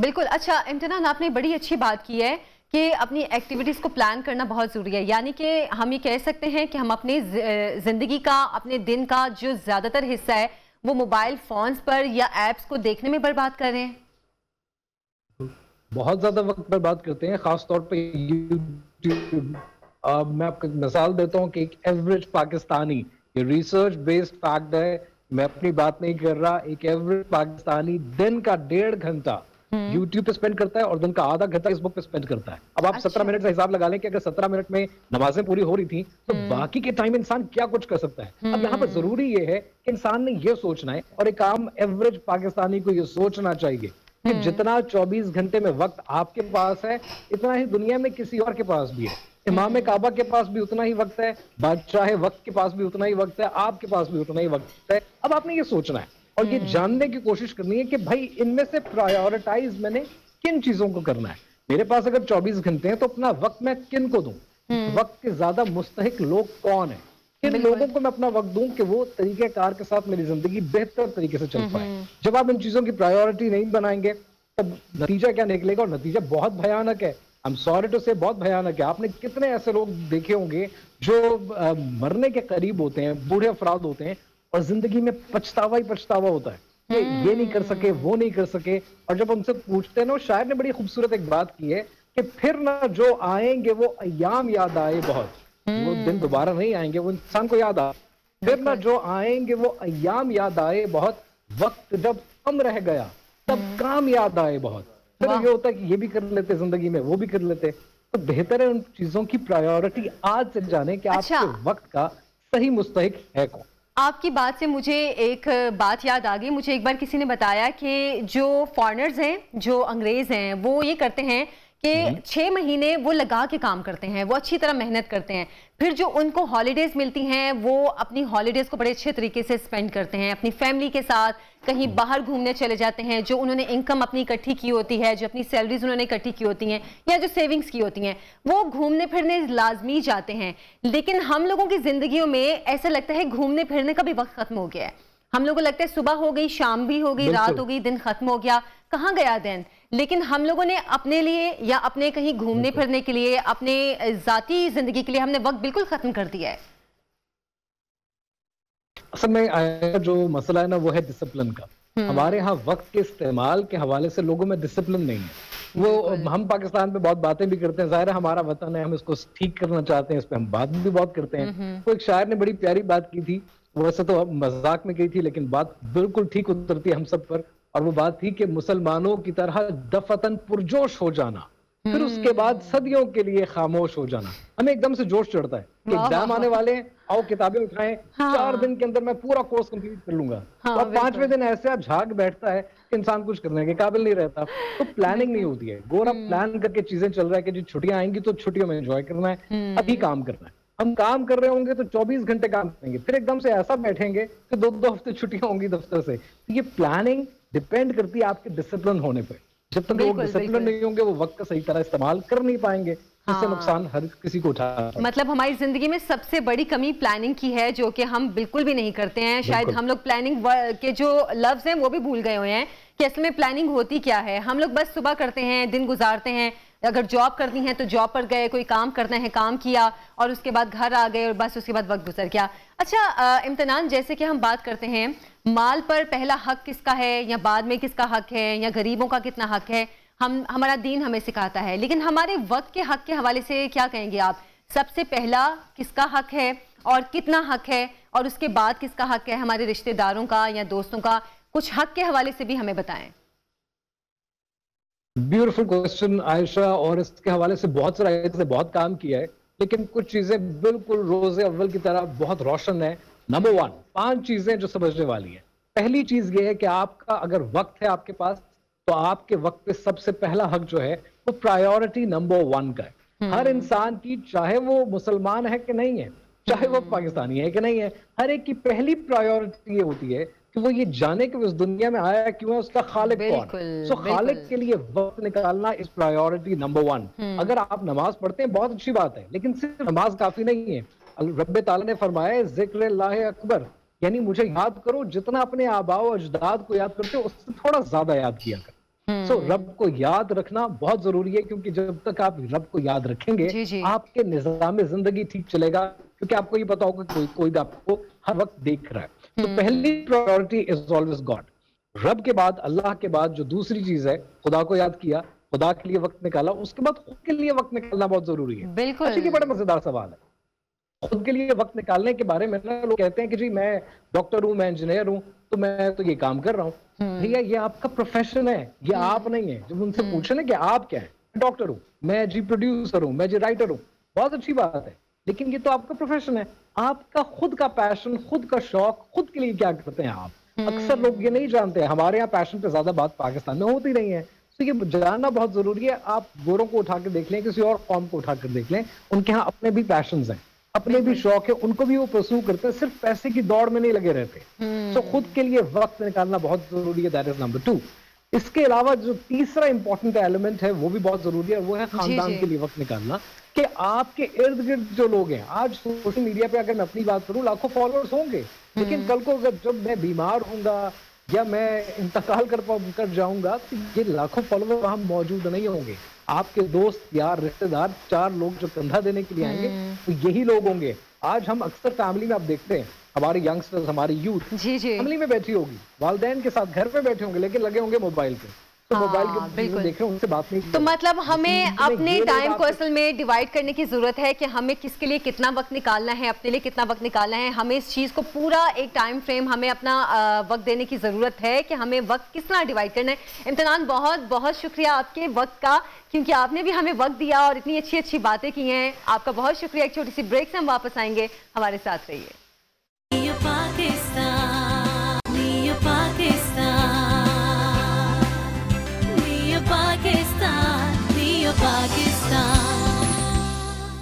बिल्कुल। अच्छा इम्तिनान, आपने बड़ी अच्छी बात की है कि अपनी एक्टिविटीज को प्लान करना बहुत जरूरी है। यानी कि हम ये कह सकते हैं कि हम अपनी जिंदगी का, अपने दिन का जो ज्यादातर हिस्सा है वो मोबाइल फोन्स पर या एप्स को देखने में बर्बाद कर रहे हैं। बहुत ज्यादा वक्त बर्बाद करते हैं, खासतौर पे यूट्यूब। मैं आपको मिसाल देता हूँ कि एक एवरेज पाकिस्तानी, ये रिसर्च बेस्ड फैक्ट है, मैं अपनी बात नहीं कर रहा, एक एवरेज पाकिस्तानी दिन का 1.5 घंटा यूट्यूब पे स्पेंड करता है और दिन का आधा घंटा फेसबुक पे स्पेंड करता है। अब आप 17 मिनट का हिसाब लगा लें कि अगर 17 मिनट में नमाजें पूरी हो रही थी तो बाकी के टाइम इंसान क्या कुछ कर सकता है। अब यहाँ पर जरूरी ये है कि इंसान ने ये सोचना है, और एक आम एवरेज पाकिस्तानी को ये सोचना चाहिए कि जितना 24 घंटे में वक्त आपके पास है, इतना ही दुनिया में किसी और के पास भी है। इमाम काबा के पास भी उतना ही वक्त है, बादशाह वक्त के पास भी उतना ही वक्त है, आपके पास भी उतना ही वक्त है। अब आपने ये सोचना है और ये जानने की कोशिश करनी है कि भाई इनमें से प्रायोरिटाइज मैंने किन चीजों को करना है। मेरे पास अगर 24 घंटे हैं तो अपना वक्त मैं किन को दूं, वक्त के ज्यादा मुस्तहिक लोग कौन है, किन लोगों को मैं अपना वक्त दूं कि वो तरीकेकार के साथ मेरी जिंदगी बेहतर तरीके से चल पाए। जब आप इन चीजों की प्रायोरिटी नहीं बनाएंगे तब नतीजा क्या निकलेगा, और नतीजा बहुत भयानक है। आई एम सॉरी टू से, बहुत भयानक है। आपने कितने ऐसे लोग देखे होंगे जो मरने के करीब होते हैं, बूढ़े अफराद होते हैं, और जिंदगी में पछतावा ही पछतावा होता है कि ये नहीं कर सके, वो नहीं कर सके। और जब उनसे पूछते हैं ना, शायर ने बड़ी खूबसूरत एक बात की है कि फिर ना जो आएंगे वो अय्याम याद आए बहुत, वो दिन दोबारा नहीं आएंगे, वो इंसान को याद आ। फिर ना जो आएंगे वो अय्याम याद आए बहुत, वक्त जब कम रह गया तब काम याद आए बहुत। फिर ये होता है कि ये भी कर लेते जिंदगी में, वो भी कर लेते। तो बेहतर है उन चीजों की प्रायोरिटी आज से जाने कि आपके वक्त का सही मुस्तहिक है कौन। आपकी बात से मुझे एक बात याद आ गई। मुझे एक बार किसी ने बताया कि जो फॉरेनर्स हैं, जो अंग्रेज हैं, वो ये करते हैं कि 6 महीने वो लगा के काम करते हैं, वो अच्छी तरह मेहनत करते हैं, फिर जो उनको हॉलीडेज मिलती हैं वो अपनी हॉलीडेज को बड़े अच्छे तरीके से स्पेंड करते हैं, अपनी फैमिली के साथ कहीं बाहर घूमने चले जाते हैं। जो उन्होंने इनकम अपनी इकट्ठी की होती है, जो अपनी सैलरीज उन्होंने इकट्ठी की होती हैं या जो सेविंग्स की होती हैं, वो घूमने फिरने लाजमी जाते हैं। लेकिन हम लोगों की जिंदगियों में ऐसा लगता है घूमने फिरने का भी वक्त खत्म हो गया है। हम लोगों को लगता है सुबह हो गई, शाम भी हो गई, रात हो गई, दिन खत्म हो गया, कहाँ गया दिन। लेकिन हम लोगों ने अपने लिए या अपने कहीं घूमने फिरने के लिए, अपने जाती जिंदगी के लिए हमने वक्त बिल्कुल खत्म कर दिया है। असल में जो मसला है ना वो है डिसिप्लिन का। हमारे यहाँ वक्त के इस्तेमाल के हवाले से लोगों में डिसिप्लिन नहीं है। वो हम पाकिस्तान में बहुत बातें भी करते हैं, जाहिर है हमारा वतन है, हम इसको ठीक करना चाहते हैं, इस पे हम बात भी बहुत करते हैं। तो एक शायर ने बड़ी प्यारी बात की थी वैसे तो मजाक में कही थी, लेकिन बात बिल्कुल ठीक उतरती है हम सब पर, और वो बात थी कि मुसलमानों की तरह दफतन पुरजोश हो जाना, फिर उसके बाद सदियों के लिए खामोश हो जाना। हमें एकदम से जोश चढ़ता है कि एग्जाम आने वाले हैं, आओ किताबें उठाएं, 4 दिन के अंदर मैं पूरा कोर्स कंप्लीट कर लूंगा। और 5वें दिन ऐसे झाग बैठता है कि इंसान कुछ करने के काबिल नहीं रहता। तो प्लानिंग नहीं होती है। गोरा प्लान करके चीजें चल रहा है कि जी छुट्टियां आएंगी तो छुट्टियों में एंजॉय करना है, अभी काम करना है। हम काम कर रहे होंगे तो 24 घंटे काम करेंगे, फिर एकदम से ऐसा बैठेंगे कि 2-2 हफ्ते छुट्टियां होंगी दफ्तर से। ये प्लानिंग डिपेंड करती है आपके डिसिप्लिन होने पर। जब तक लोग डिसिप्लिन नहीं होंगे वो वक्त का सही तरह इस्तेमाल कर नहीं पाएंगे, इससे नुकसान हर किसी को उठाना। मतलब हमारी जिंदगी में सबसे बड़ी कमी प्लानिंग की है, जो कि हम बिल्कुल भी नहीं करते हैं। शायद हम लोग प्लानिंग के जो लफ्ज हैं वो भी भूल गए हुए हैं कि असल में प्लानिंग होती क्या है। हम लोग बस सुबह करते हैं, दिन गुजारते हैं, अगर जॉब करनी है तो जॉब पर गए, कोई काम करना है काम किया, और उसके बाद घर आ गए और बस उसके बाद वक्त गुजर गया। अच्छा इम्तिनान, जैसे कि हम बात करते हैं माल पर पहला हक किसका है या बाद में किसका हक है या गरीबों का कितना हक है, हमारा दीन हमें सिखाता है, लेकिन हमारे वक्त के हक के हवाले से क्या कहेंगे आप? सबसे पहला किसका हक है और कितना हक है, और उसके बाद किसका हक है? हमारे रिश्तेदारों का या दोस्तों का? कुछ हक के हवाले से भी हमें बताएं। ब्यूटीफुल क्वेश्चन आयशा, और इसके हवाले से बहुत काम किया है, लेकिन कुछ चीजें बिल्कुल रोजे अव्वल की तरह बहुत रोशन है। नंबर 1, 5 चीजें जो समझने वाली है। पहली चीज ये है कि आपका अगर वक्त है आपके पास, तो आपके वक्त पे सबसे पहला हक जो है वो प्रायोरिटी नंबर 1 का है। हर इंसान की, चाहे वो मुसलमान है कि नहीं है, चाहे वो पाकिस्तानी है कि नहीं है, हर एक की पहली प्रायोरिटी ये होती है कि वो ये जाने कि उस दुनिया में आया क्यों है, उसका खालिक कौन। सो खालिक के लिए वक्त निकालना इस प्रायोरिटी नंबर 1। अगर आप नमाज पढ़ते हैं बहुत अच्छी बात है, लेकिन सिर्फ नमाज काफी नहीं है। रब्बे ताला ने फरमाया जिक्र लाह अकबर, यानी मुझे याद करो जितना अपने आबाओ अजदाद को याद करते हो उससे थोड़ा ज्यादा याद किया कर। सो रब को याद रखना बहुत जरूरी है, क्योंकि जब तक आप रब को याद रखेंगे आपके निजाम जिंदगी ठीक चलेगा, क्योंकि आपको ये पता होगा कोई आपको हर वक्त देख रहा है। तो पहली प्रायोरिटी इज ऑलवेज गॉड। रब के बाद, अल्लाह के बाद जो दूसरी चीज है, खुदा को याद किया, खुदा के लिए वक्त निकाला, उसके बाद खुद के लिए वक्त निकालना बहुत जरूरी है। बिल्कुल, ये बड़ा मजेदार सवाल है। खुद के लिए वक्त निकालने के बारे में ना लोग कहते हैं कि जी मैं डॉक्टर हूँ, मैं इंजीनियर हूँ, तो मैं तो ये काम कर रहा हूँ। भैया ये आपका प्रोफेशन है, ये आप नहीं है। जब उनसे पूछे ना कि आप क्या है, डॉक्टर हूँ, मैं जी प्रोड्यूसर हूँ, मैं जी राइटर हूँ, बहुत अच्छी बात है, लेकिन ये तो आपका प्रोफेशन है। आपका खुद का पैशन, खुद का शौक, खुद के लिए क्या करते हैं आप? अक्सर लोग ये नहीं जानते। हमारे यहाँ पैशन पे ज्यादा बात पाकिस्तान में होती नहीं है, तो ये जानना बहुत जरूरी है। आप गोरों को उठा के देख लें, किसी और कौम को उठा कर देख लें, उनके यहाँ अपने भी पैशंस हैं, अपने भी शौक है, उनको भी वो परस्यू करते हैं, सिर्फ पैसे की दौड़ में नहीं लगे रहते। तो खुद के लिए वक्त निकालना बहुत जरूरी है, दैट इज नंबर 2। इसके अलावा जो तीसरा इंपॉर्टेंट एलिमेंट है वो भी बहुत जरूरी है, वो है खानदान के लिए वक्त निकालना। कि आपके इर्द गिर्द जो लोग हैं, आज सोशल मीडिया पे अगर मैं अपनी बात करूं लाखों फॉलोअर्स होंगे, लेकिन कल को जब मैं बीमार होऊंगा या मैं इंतकाल कर जाऊंगा तो ये लाखों फॉलोअर वहां मौजूद नहीं होंगे। आपके दोस्त यार रिश्तेदार 4 लोग जो कंधा देने के लिए आएंगे तो यही लोग होंगे। आज हम अक्सर फैमिली में आप देखते हैं हमारे यंगस्टर्स, हमारी यूथ फैमिली में बैठी होगी, वालिदैन के साथ घर पे बैठे होंगे, लेकिन लगे होंगे मोबाइल पे, तो मोबाइल के देख रहे हैं, उनसे बात नहीं। तो मतलब हमें अपने टाइम को असल में डिवाइड करने की जरूरत है कि हमें किसके लिए कितना वक्त निकालना है, अपने लिए कितना वक्त निकालना है। हमें इस चीज को पूरा एक टाइम फ्रेम हमें अपना वक्त देने की जरूरत है कि हमें वक्त किस तरह डिवाइड करना है। इम्तिनान, बहुत बहुत शुक्रिया आपके वक्त का, क्योंकि आपने भी हमें वक्त दिया और इतनी अच्छी अच्छी बातें की हैं। आपका बहुत शुक्रिया। एक छोटी सी ब्रेक से हम वापस आएंगे, हमारे साथ रहिए।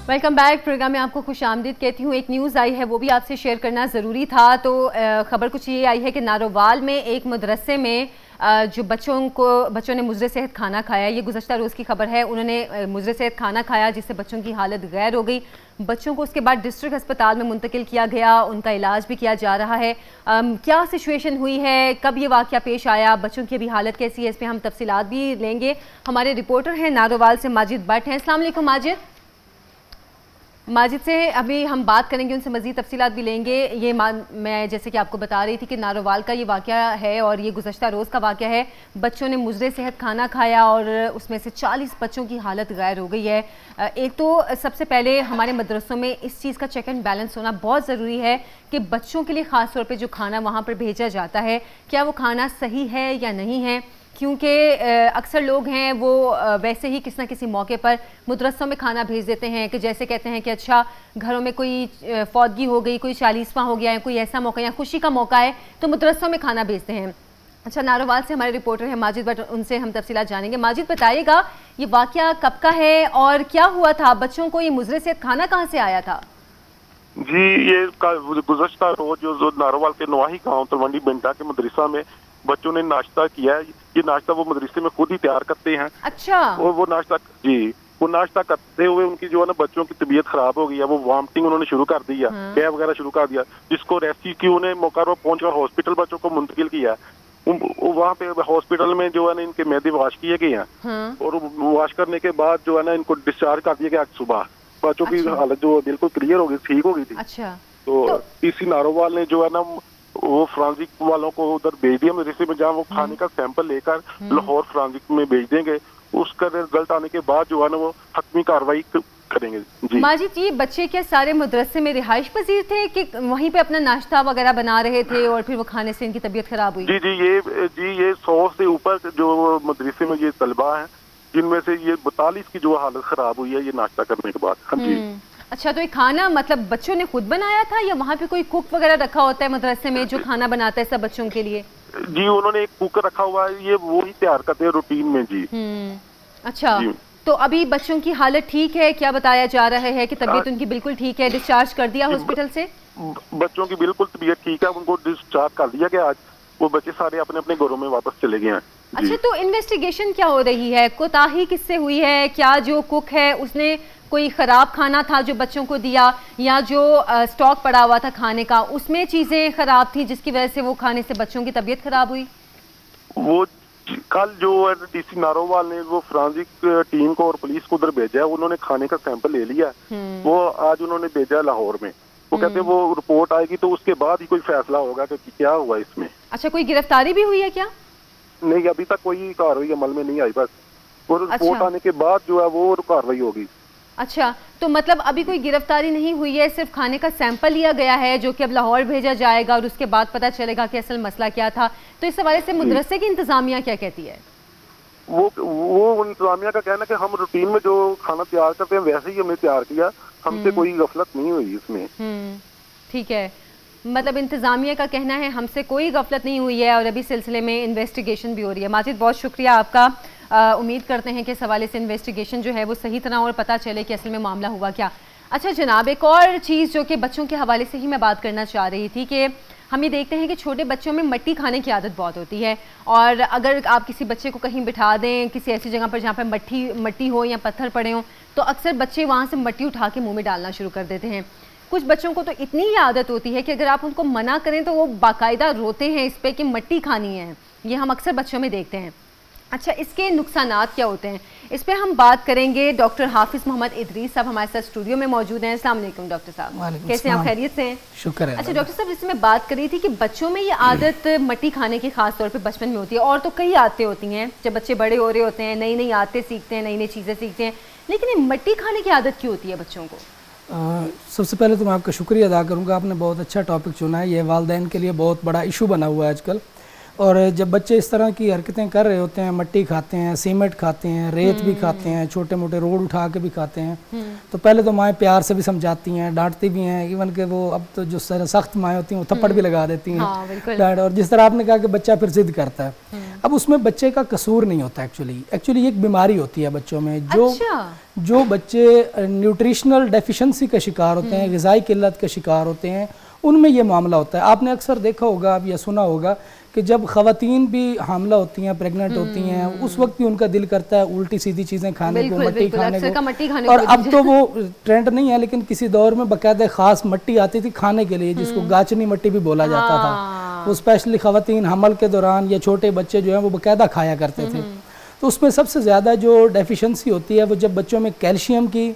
Welcome back. प्रोग्राम में आपको खुश आमदीद कहती हूँ। एक न्यूज़ आई है, वो भी आपसे शेयर करना ज़रूरी था। तो ख़बर कुछ ये आई है कि नारोवाल में एक मदरसे में जो बच्चों ने मुजरे सेहत खाना खाया, ये गुज़श्ता रोज़ की खबर है। उन्होंने मुजरे सेहत खाना खाया जिससे बच्चों की हालत गैर हो गई। बच्चों को उसके बाद डिस्ट्रिक्ट अस्पताल में मुंतकिल किया गया, उनका इलाज भी किया जा रहा है। क्या सिचुएशन हुई है, कब ये वाक़या पेश आया, बच्चों की अभी हालत कैसी है, इस पर हम तफसीलात भी लेंगे। हमारे रिपोर्टर हैं नारोवाल से माजिद भट्ट हैं। अस्सलाम वालेकुम माजिद। माजिद से अभी हम बात करेंगे, उनसे मज़ीद तफसीलात भी लेंगे। ये मैं जैसे कि आपको बता रही थी कि नारोवाल का ये वाक़या है और ये गुज़श्ता रोज़ का वाक़या है। बच्चों ने मुजरे सेहत खाना खाया और उसमें से 40 बच्चों की हालत गैर हो गई है। एक तो सबसे पहले हमारे मदरसों में इस चीज़ का चेक एंड बैलेंस होना बहुत ज़रूरी है कि बच्चों के लिए ख़ास तौर पर जो खाना वहाँ पर भेजा जाता है, क्या वो खाना सही है या नहीं है, क्योंकि अक्सर लोग हैं वो वैसे ही किसी न किसी मौके पर मदरसों में खाना भेज देते हैं कि जैसे कहते हैं कि अच्छा घरों में कोई फौतगी हो गई, कोई 40वां हो गया है, कोई ऐसा मौका या खुशी का मौका है तो मदरसों में खाना भेजते हैं। अच्छा, नारोवाल से हमारे रिपोर्टर हैं माजिद भट्ट, उनसे हम तफसीलात जानेंगे। माजिद, बताइएगा ये वाक़या कब का है और क्या हुआ था, बच्चों को ये मुजरे से खाना कहाँ से आया था? जी, ये गुज़श्ता रोज जो नारोवाल के नवाही गाँव तलवंडी बिंटा के मदरसा में बच्चों ने नाश्ता किया है। ये नाश्ता वो मदरसे में खुद ही तैयार करते हैं। अच्छा। और वो नाश्ता करते हुए उनकी जो है ना बच्चों की तबीयत खराब हो गई है, वो वॉमिटिंग उन्होंने शुरू कर दी है, गैस वगैरह शुरू कर दिया, जिसको रेस्क्यू ने मौका पर पहुंचकर हॉस्पिटल बच्चों को मुंतकिल किया है। वहाँ पे हॉस्पिटल में जो है ना इनके मैदे वॉश किए गए हैं और वॉश करने के बाद जो है ना इनको डिस्चार्ज कर दिया गया आज सुबह। बच्चों की हालत जो बिल्कुल क्लियर हो गई, ठीक हो गई थी। अच्छा। तो पीसी नारोवाल ने जो है ना वो फ्रांसिक वालों को उधर भेज दिया मदरसे में, जहाँ वो खाने का सैंपल लेकर लाहौर फ्रांसिक में भेज देंगे। उसका रिजल्ट आने के बाद जो है ना वो हतमी कार्रवाई करेंगे। जी माजिद, ये बच्चे क्या सारे मदरसे में रिहाइश पजीर थे कि वहीं पे अपना नाश्ता वगैरह बना रहे थे और फिर वो खाने से इनकी तबीयत खराब हुई? ये 100 से ऊपर जो मदरसे में ये तलबा हैं, जिनमें से ये 42 की जो हालत खराब हुई है ये नाश्ता करने के बाद। हाँ जी। अच्छा, तो ये खाना मतलब बच्चों ने खुद बनाया था या वहाँ पे कोई कुक वगैरह रखा होता है मदरसे में जो खाना बनाता है सब बच्चों के लिए? जी, उन्होंने एक कुक रखा हुआ है, ये वो ही तैयार करते हैं रूटीन में। जी। अच्छा, तो अभी बच्चों की हालत ठीक है? क्या बताया जा रहा है कि तबीयत उनकी बिल्कुल ठीक है, डिस्चार्ज कर दिया हॉस्पिटल से? बच्चों की बिल्कुल तबीयत ठीक है, उनको डिस्चार्ज कर दिया गया आज। वो बच्चे सारे अपने अपने घरों में वापस चले गए हैं। अच्छा, तो इन्वेस्टिगेशन क्या हो रही है? कोताही किससे हुई है? क्या जो कुक है उसने कोई ख़राब खाना था जो बच्चों को दिया, या जो स्टॉक पड़ा हुआ था खाने का उसमें चीज़ें ख़राब थी जिसकी वजह से वो खाने से बच्चों की तबीयत ख़राब हुई? वो कल जो डीसी नारोवाल ने वो फ्रांसिक टीम को और पुलिस को उधर भेजा है, उन्होंने खाने का सैंपल ले लिया। वो आज उन्होंने भेजा लाहौर में। वो कहते हैं वो रिपोर्ट आएगी तो उसके बाद ही कोई फैसला होगा कि क्या हुआ इसमें। अच्छा, कोई गिरफ्तारी भी हुई है क्या? नहीं, अभी तक कोई कार्रवाई अमल में नहीं आई, बस वो रिपोर्ट आने के बाद जो है वो कार्रवाई होगी। अच्छा, तो मतलब अभी कोई गिरफ्तारी नहीं हुई है, सिर्फ खाने का सैंपल लिया गया है जो कि अब लाहौर भेजा जाएगा और उसके बाद पता चलेगा कि असल मसला क्या था। तो इस हवाले से मदरसे की इंतजामिया क्या कहती है? वो इंतजामिया का कहना है कि हम रूटीन में जो खाना तैयार करते हैं वैसे ही हमने तैयार किया, हमसे कोई गफलत नहीं हुई इसमें। ठीक है, मतलब इंतजामिया का कहना है हमसे कोई गफलत नहीं हुई है और अभी सिलसिले में इन्वेस्टिगेशन भी हो रही है। माजिद, बहुत शुक्रिया आपका। उम्मीद करते हैं कि इस हवाले से इन्वेस्टिगेशन जो है वो सही तरह और पता चले कि असल में मामला हुआ क्या। अच्छा जनाब, एक और चीज़ जो कि बच्चों के हवाले से ही मैं बात करना चाह रही थी कि हम ये देखते हैं कि छोटे बच्चों में मिट्टी खाने की आदत बहुत होती है, और अगर आप किसी बच्चे को कहीं बिठा दें किसी ऐसी जगह पर जहाँ पर मट्टी हो या पत्थर पड़े हों, तो अक्सर बच्चे वहाँ से मट्टी उठा के मुँह में डालना शुरू कर देते हैं। कुछ बच्चों को तो इतनी ही आदत होती है कि अगर आप उनको मना करें तो वो बाकायदा रोते हैं इस पर कि मट्टी खानी है। ये हम अक्सर बच्चों में देखते हैं। अच्छा, इसके नुकसानात क्या होते हैं, इस पे हम बात करेंगे। डॉक्टर हाफिज मोहम्मद इदरीस साहब हमारे साथ स्टूडियो में मौजूद हैं। अस्सलाम वालेकुम डॉक्टर साहब, कैसे हैं आप? खैरियत से हैं? शुक्र है। अच्छा डॉक्टर साहब, जिसमें मैं बात करी थी कि बच्चों में ये आदत मट्टी खाने की खास तौर पे बचपन में होती है, और तो कई आदतें होती हैं जब बच्चे बड़े हो रहे होते हैं, नई नई आदतें सीखते हैं, नई नई चीज़ें सीखते हैं, लेकिन ये मट्टी खाने की आदत क्यों होती है बच्चों को? सबसे पहले तो मैं आपका शुक्रिया अदा करूँगा, आपने बहुत अच्छा टॉपिक चुना है। ये वालिदैन के लिए बहुत बड़ा इशू बना हुआ है आजकल। और जब बच्चे इस तरह की हरकतें कर रहे होते हैं, मट्टी खाते हैं, सीमेंट खाते हैं, रेत भी खाते हैं, छोटे मोटे रोड उठा के भी खाते हैं, तो पहले तो माएँ प्यार से भी समझाती हैं, डांटती भी हैं, इवन के वो अब तो जो सख्त माएँ होती हैं वो थप्पड़ भी लगा देती हैं डांट। और जिस तरह आपने कहा कि बच्चा फिर जिद करता है, अब उसमें बच्चे का कसूर नहीं होता। एक्चुअली एक बीमारी होती है बच्चों में, जो बच्चे न्यूट्रिशनल डेफिशिएंसी का शिकार होते हैं, ग़िज़ाई किल्लत का शिकार होते हैं, उनमें ये मामला होता है। आपने अक्सर देखा होगा अब या सुना होगा कि जब ख़वातीन भी हामला होती हैं, प्रेग्नेंट होती हैं, उस वक्त भी उनका दिल करता है उल्टी सीधी चीज़ें खाने को, मट्टी खाने को। और अब तो वो ट्रेंड नहीं है, लेकिन किसी दौर में बाकायदा ख़ास मट्टी आती थी खाने के लिए, जिसको गाचनी मट्टी भी बोला जाता था। वो स्पेशली ख़वातीन हमल के दौरान या छोटे बच्चे जो हैं वो बाकायदा खाया करते थे। तो उसमें सबसे ज़्यादा जो डेफिशिएंसी होती है वो जब बच्चों में कैल्शियम की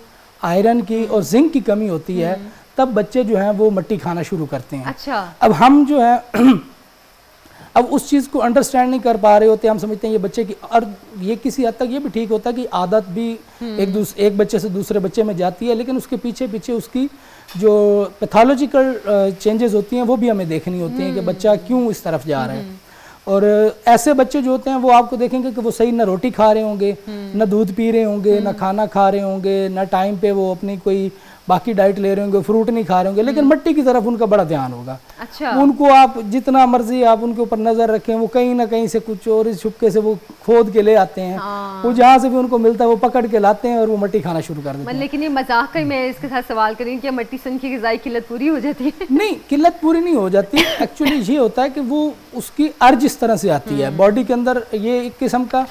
आयरन की और जिंक की कमी होती है, तब बच्चे जो हैं वो मट्टी खाना शुरू करते हैं। अच्छा। अब हम जो है अब उस चीज़ को अंडरस्टैंड नहीं कर पा रहे होते, हम समझते हैं ये बच्चे की, और ये किसी हद तक ये भी ठीक होता है कि आदत भी एक बच्चे से दूसरे बच्चे में जाती है, लेकिन उसके पीछे पीछे उसकी जो पैथोलॉजिकल चेंजेस होती हैं वो भी हमें देखनी होती हैं कि बच्चा क्यों इस तरफ जा रहा है। और ऐसे बच्चे जो होते हैं वो आपको देखेंगे कि वो सही ना रोटी खा रहे होंगे, ना दूध पी रहे होंगे, ना खाना खा रहे होंगे, ना टाइम पे वो अपनी कोई बाकी डाइट ले रहे होंगे, फ्रूट नहीं खा रहे होंगे, लेकिन मट्टी की तरफ उनका बड़ा ध्यान होगा। अच्छा। उनको आप जितना मर्जी आप उनके ऊपर नजर रखें, वो कहीं ना कहीं से कुछ और छुपके से वो खोद के ले आते हैं। वो जहाँ से भी उनको मिलता है वो पकड़ के लाते हैं और वो मट्टी खाना शुरू कर देते हैं। लेकिन ये मजाक का मैं इसके साथ सवाल करूँ कि मट्टी से उनकी ग़िज़ाई किल्लत पूरी हो जाती है? नहीं, किल्लत पूरी नहीं हो जाती। एक्चुअली ये होता है कि वो उसकी अर्ज इस तरह से आती है बॉडी के अंदर। ये एक किस्म का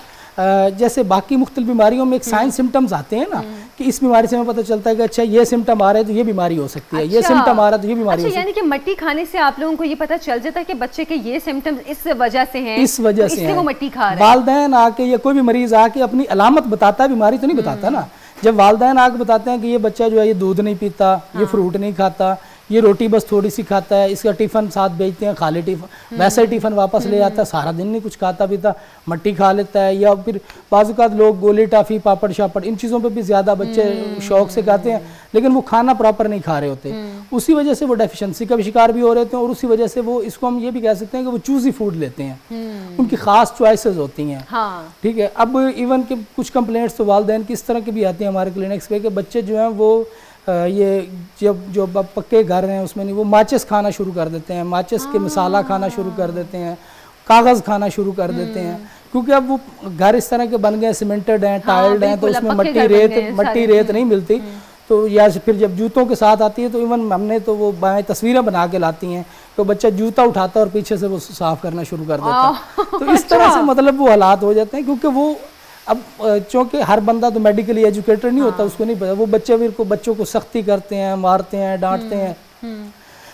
जैसे बाकी मुख्तलिफ बीमारियों में एक साइन सिम्टम्स आते हैं ना, कि इस बीमारी से हमें पता चलता है कि अच्छा ये सिम्टम आ रहा है तो ये बीमारी हो सकती है, ये सिम्टम आ रहा है तो ये बीमारी हो सकती है। यानी कि मट्टी खाने से आप लोगों को ये पता चल जाता है कि बच्चे के ये सिम्टम्स इस वजह से हैं, इस वजह से इसलिए वो मट्टी खा रहा है। वालिदैन आके या कोई भी मरीज आके अपनी अलामत बताता है, बीमारी तो नहीं बताता ना। जब वालिदैन आके बताते हैं कि ये बच्चा जो है ये दूध नहीं पीता, ये फ्रूट नहीं खाता, ये रोटी बस थोड़ी सी खाता है, इसका टिफिन साथ भेजते हैं, खाली टिफिन, वैसे ही टिफिन वापस ले आता है, सारा दिन नहीं कुछ खाता पीता, मट्टी खा लेता है। या फिर बाज़-औक़ात लोग गोली टाफ़ी पापड़ शापड़ इन चीज़ों पे भी ज़्यादा बच्चे शौक से खाते हैं, लेकिन वो खाना प्रॉपर नहीं खा रहे होते। उसी वजह से वो डेफिशिएंसी का भी शिकार भी हो रहे होते हैं, और उसी वजह से वो, इसको हम ये भी कह सकते हैं कि वो चूज़ी फूड लेते हैं, उनकी ख़ास चॉइसेस होती हैं। ठीक है। अब इवन के कुछ कंप्लेंट्स तो वालिदैन की इस तरह की भी आती हैं हमारे क्लिनिक्स पे कि बच्चे जो हैं वो ये जो पक्के घर हैं उसमें नहीं, वो माचिस खाना शुरू कर देते हैं, माचिस के मसाला खाना शुरू कर देते हैं, कागज़ खाना शुरू कर देते हैं, क्योंकि अब वो घर इस तरह के बन गए, सीमेंटेड हैं, टाइल्ड हैं, तो उसमें मट्टी रेत नहीं मिलती। तो या फिर जब जूतों के साथ आती है तो इवन हमने तो वो तस्वीरें बना के लाती हैं, तो बच्चा जूता उठाता है और पीछे से वो साफ करना शुरू कर देता है। तो इस तरह से मतलब वो हालात हो जाते हैं, क्योंकि वो अब चूँकि हर बंदा तो मेडिकली एजुकेटेड नहीं होता, उसको नहीं पता। वो बच्चों को सख्ती करते हैं, मारते हैं, डांटते हैं,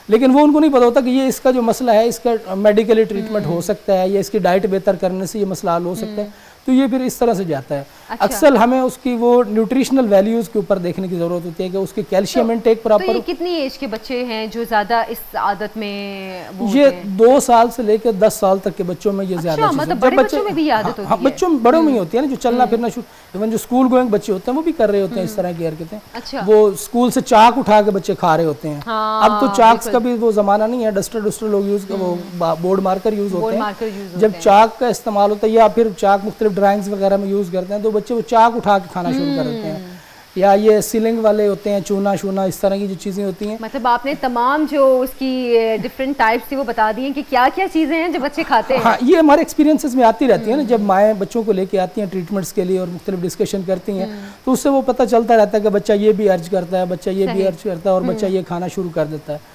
लेकिन वो उनको नहीं पता होता कि ये इसका जो मसला है इसका मेडिकली ट्रीटमेंट हो सकता है, या इसकी डाइट बेहतर करने से ये मसला हल हो सकता है। तो ये फिर इस तरह से जाता है। अच्छा। अक्सर हमें उसकी वो न्यूट्रिशनल वैल्यूज के ऊपर देखने की जरूरत होती है कि उसके कैल्शियम इनटेक प्रॉपर। तो ये कितनी एज के बच्चे हैं जो ज्यादा इस आदत में वो ये 2 साल से लेकर 10 साल तक के बच्चों में ये ज्यादा मतलब बड़े बच्चों में भी आदत होती है? बच्चों में, बड़ों में ही होती है ना, जो चलना फिरना शुरू, इवन जो स्कूल गोइंग बच्चे होते हैं वो भी कर रहे होते हैं इस तरह की हरकतें। अच्छा। वो स्कूल से चाक उठा के बच्चे खा रहे होते हैं। अब तो चाक का भी वो जमाना नहीं है, डस्टर लोग यूज, वो बोर्ड मार्कर यूज होते हैं। जब चाक का इस्तेमाल होता है या फिर चाक मुख्तलिफ ड्राइंग्स वगैरह में यूज करते हैं, तो बच्चे वो चाक उठा के खाना शुरू कर देते हैं। या ये सीलिंग वाले होते हैं, चूना शूना, इस तरह की जो चीजें होती हैं। मतलब आपने तमाम जो उसकी डिफरेंट टाइप्स थी वो बता दी हैं कि क्या क्या चीजें हैं जो बच्चे खाते हैं। हाँ, ये हमारे एक्सपीरियंसेस में आती रहती है ना, जब माएँ बच्चों को लेके आती हैं ट्रीटमेंट्स के लिए और मुख्तलिफ डिस्कशन करती हैं, तो उससे वो पता चलता रहता है कि बच्चा ये भी अर्ज करता है, बच्चा ये भी अर्ज करता है, और बच्चा ये खाना शुरू कर देता है।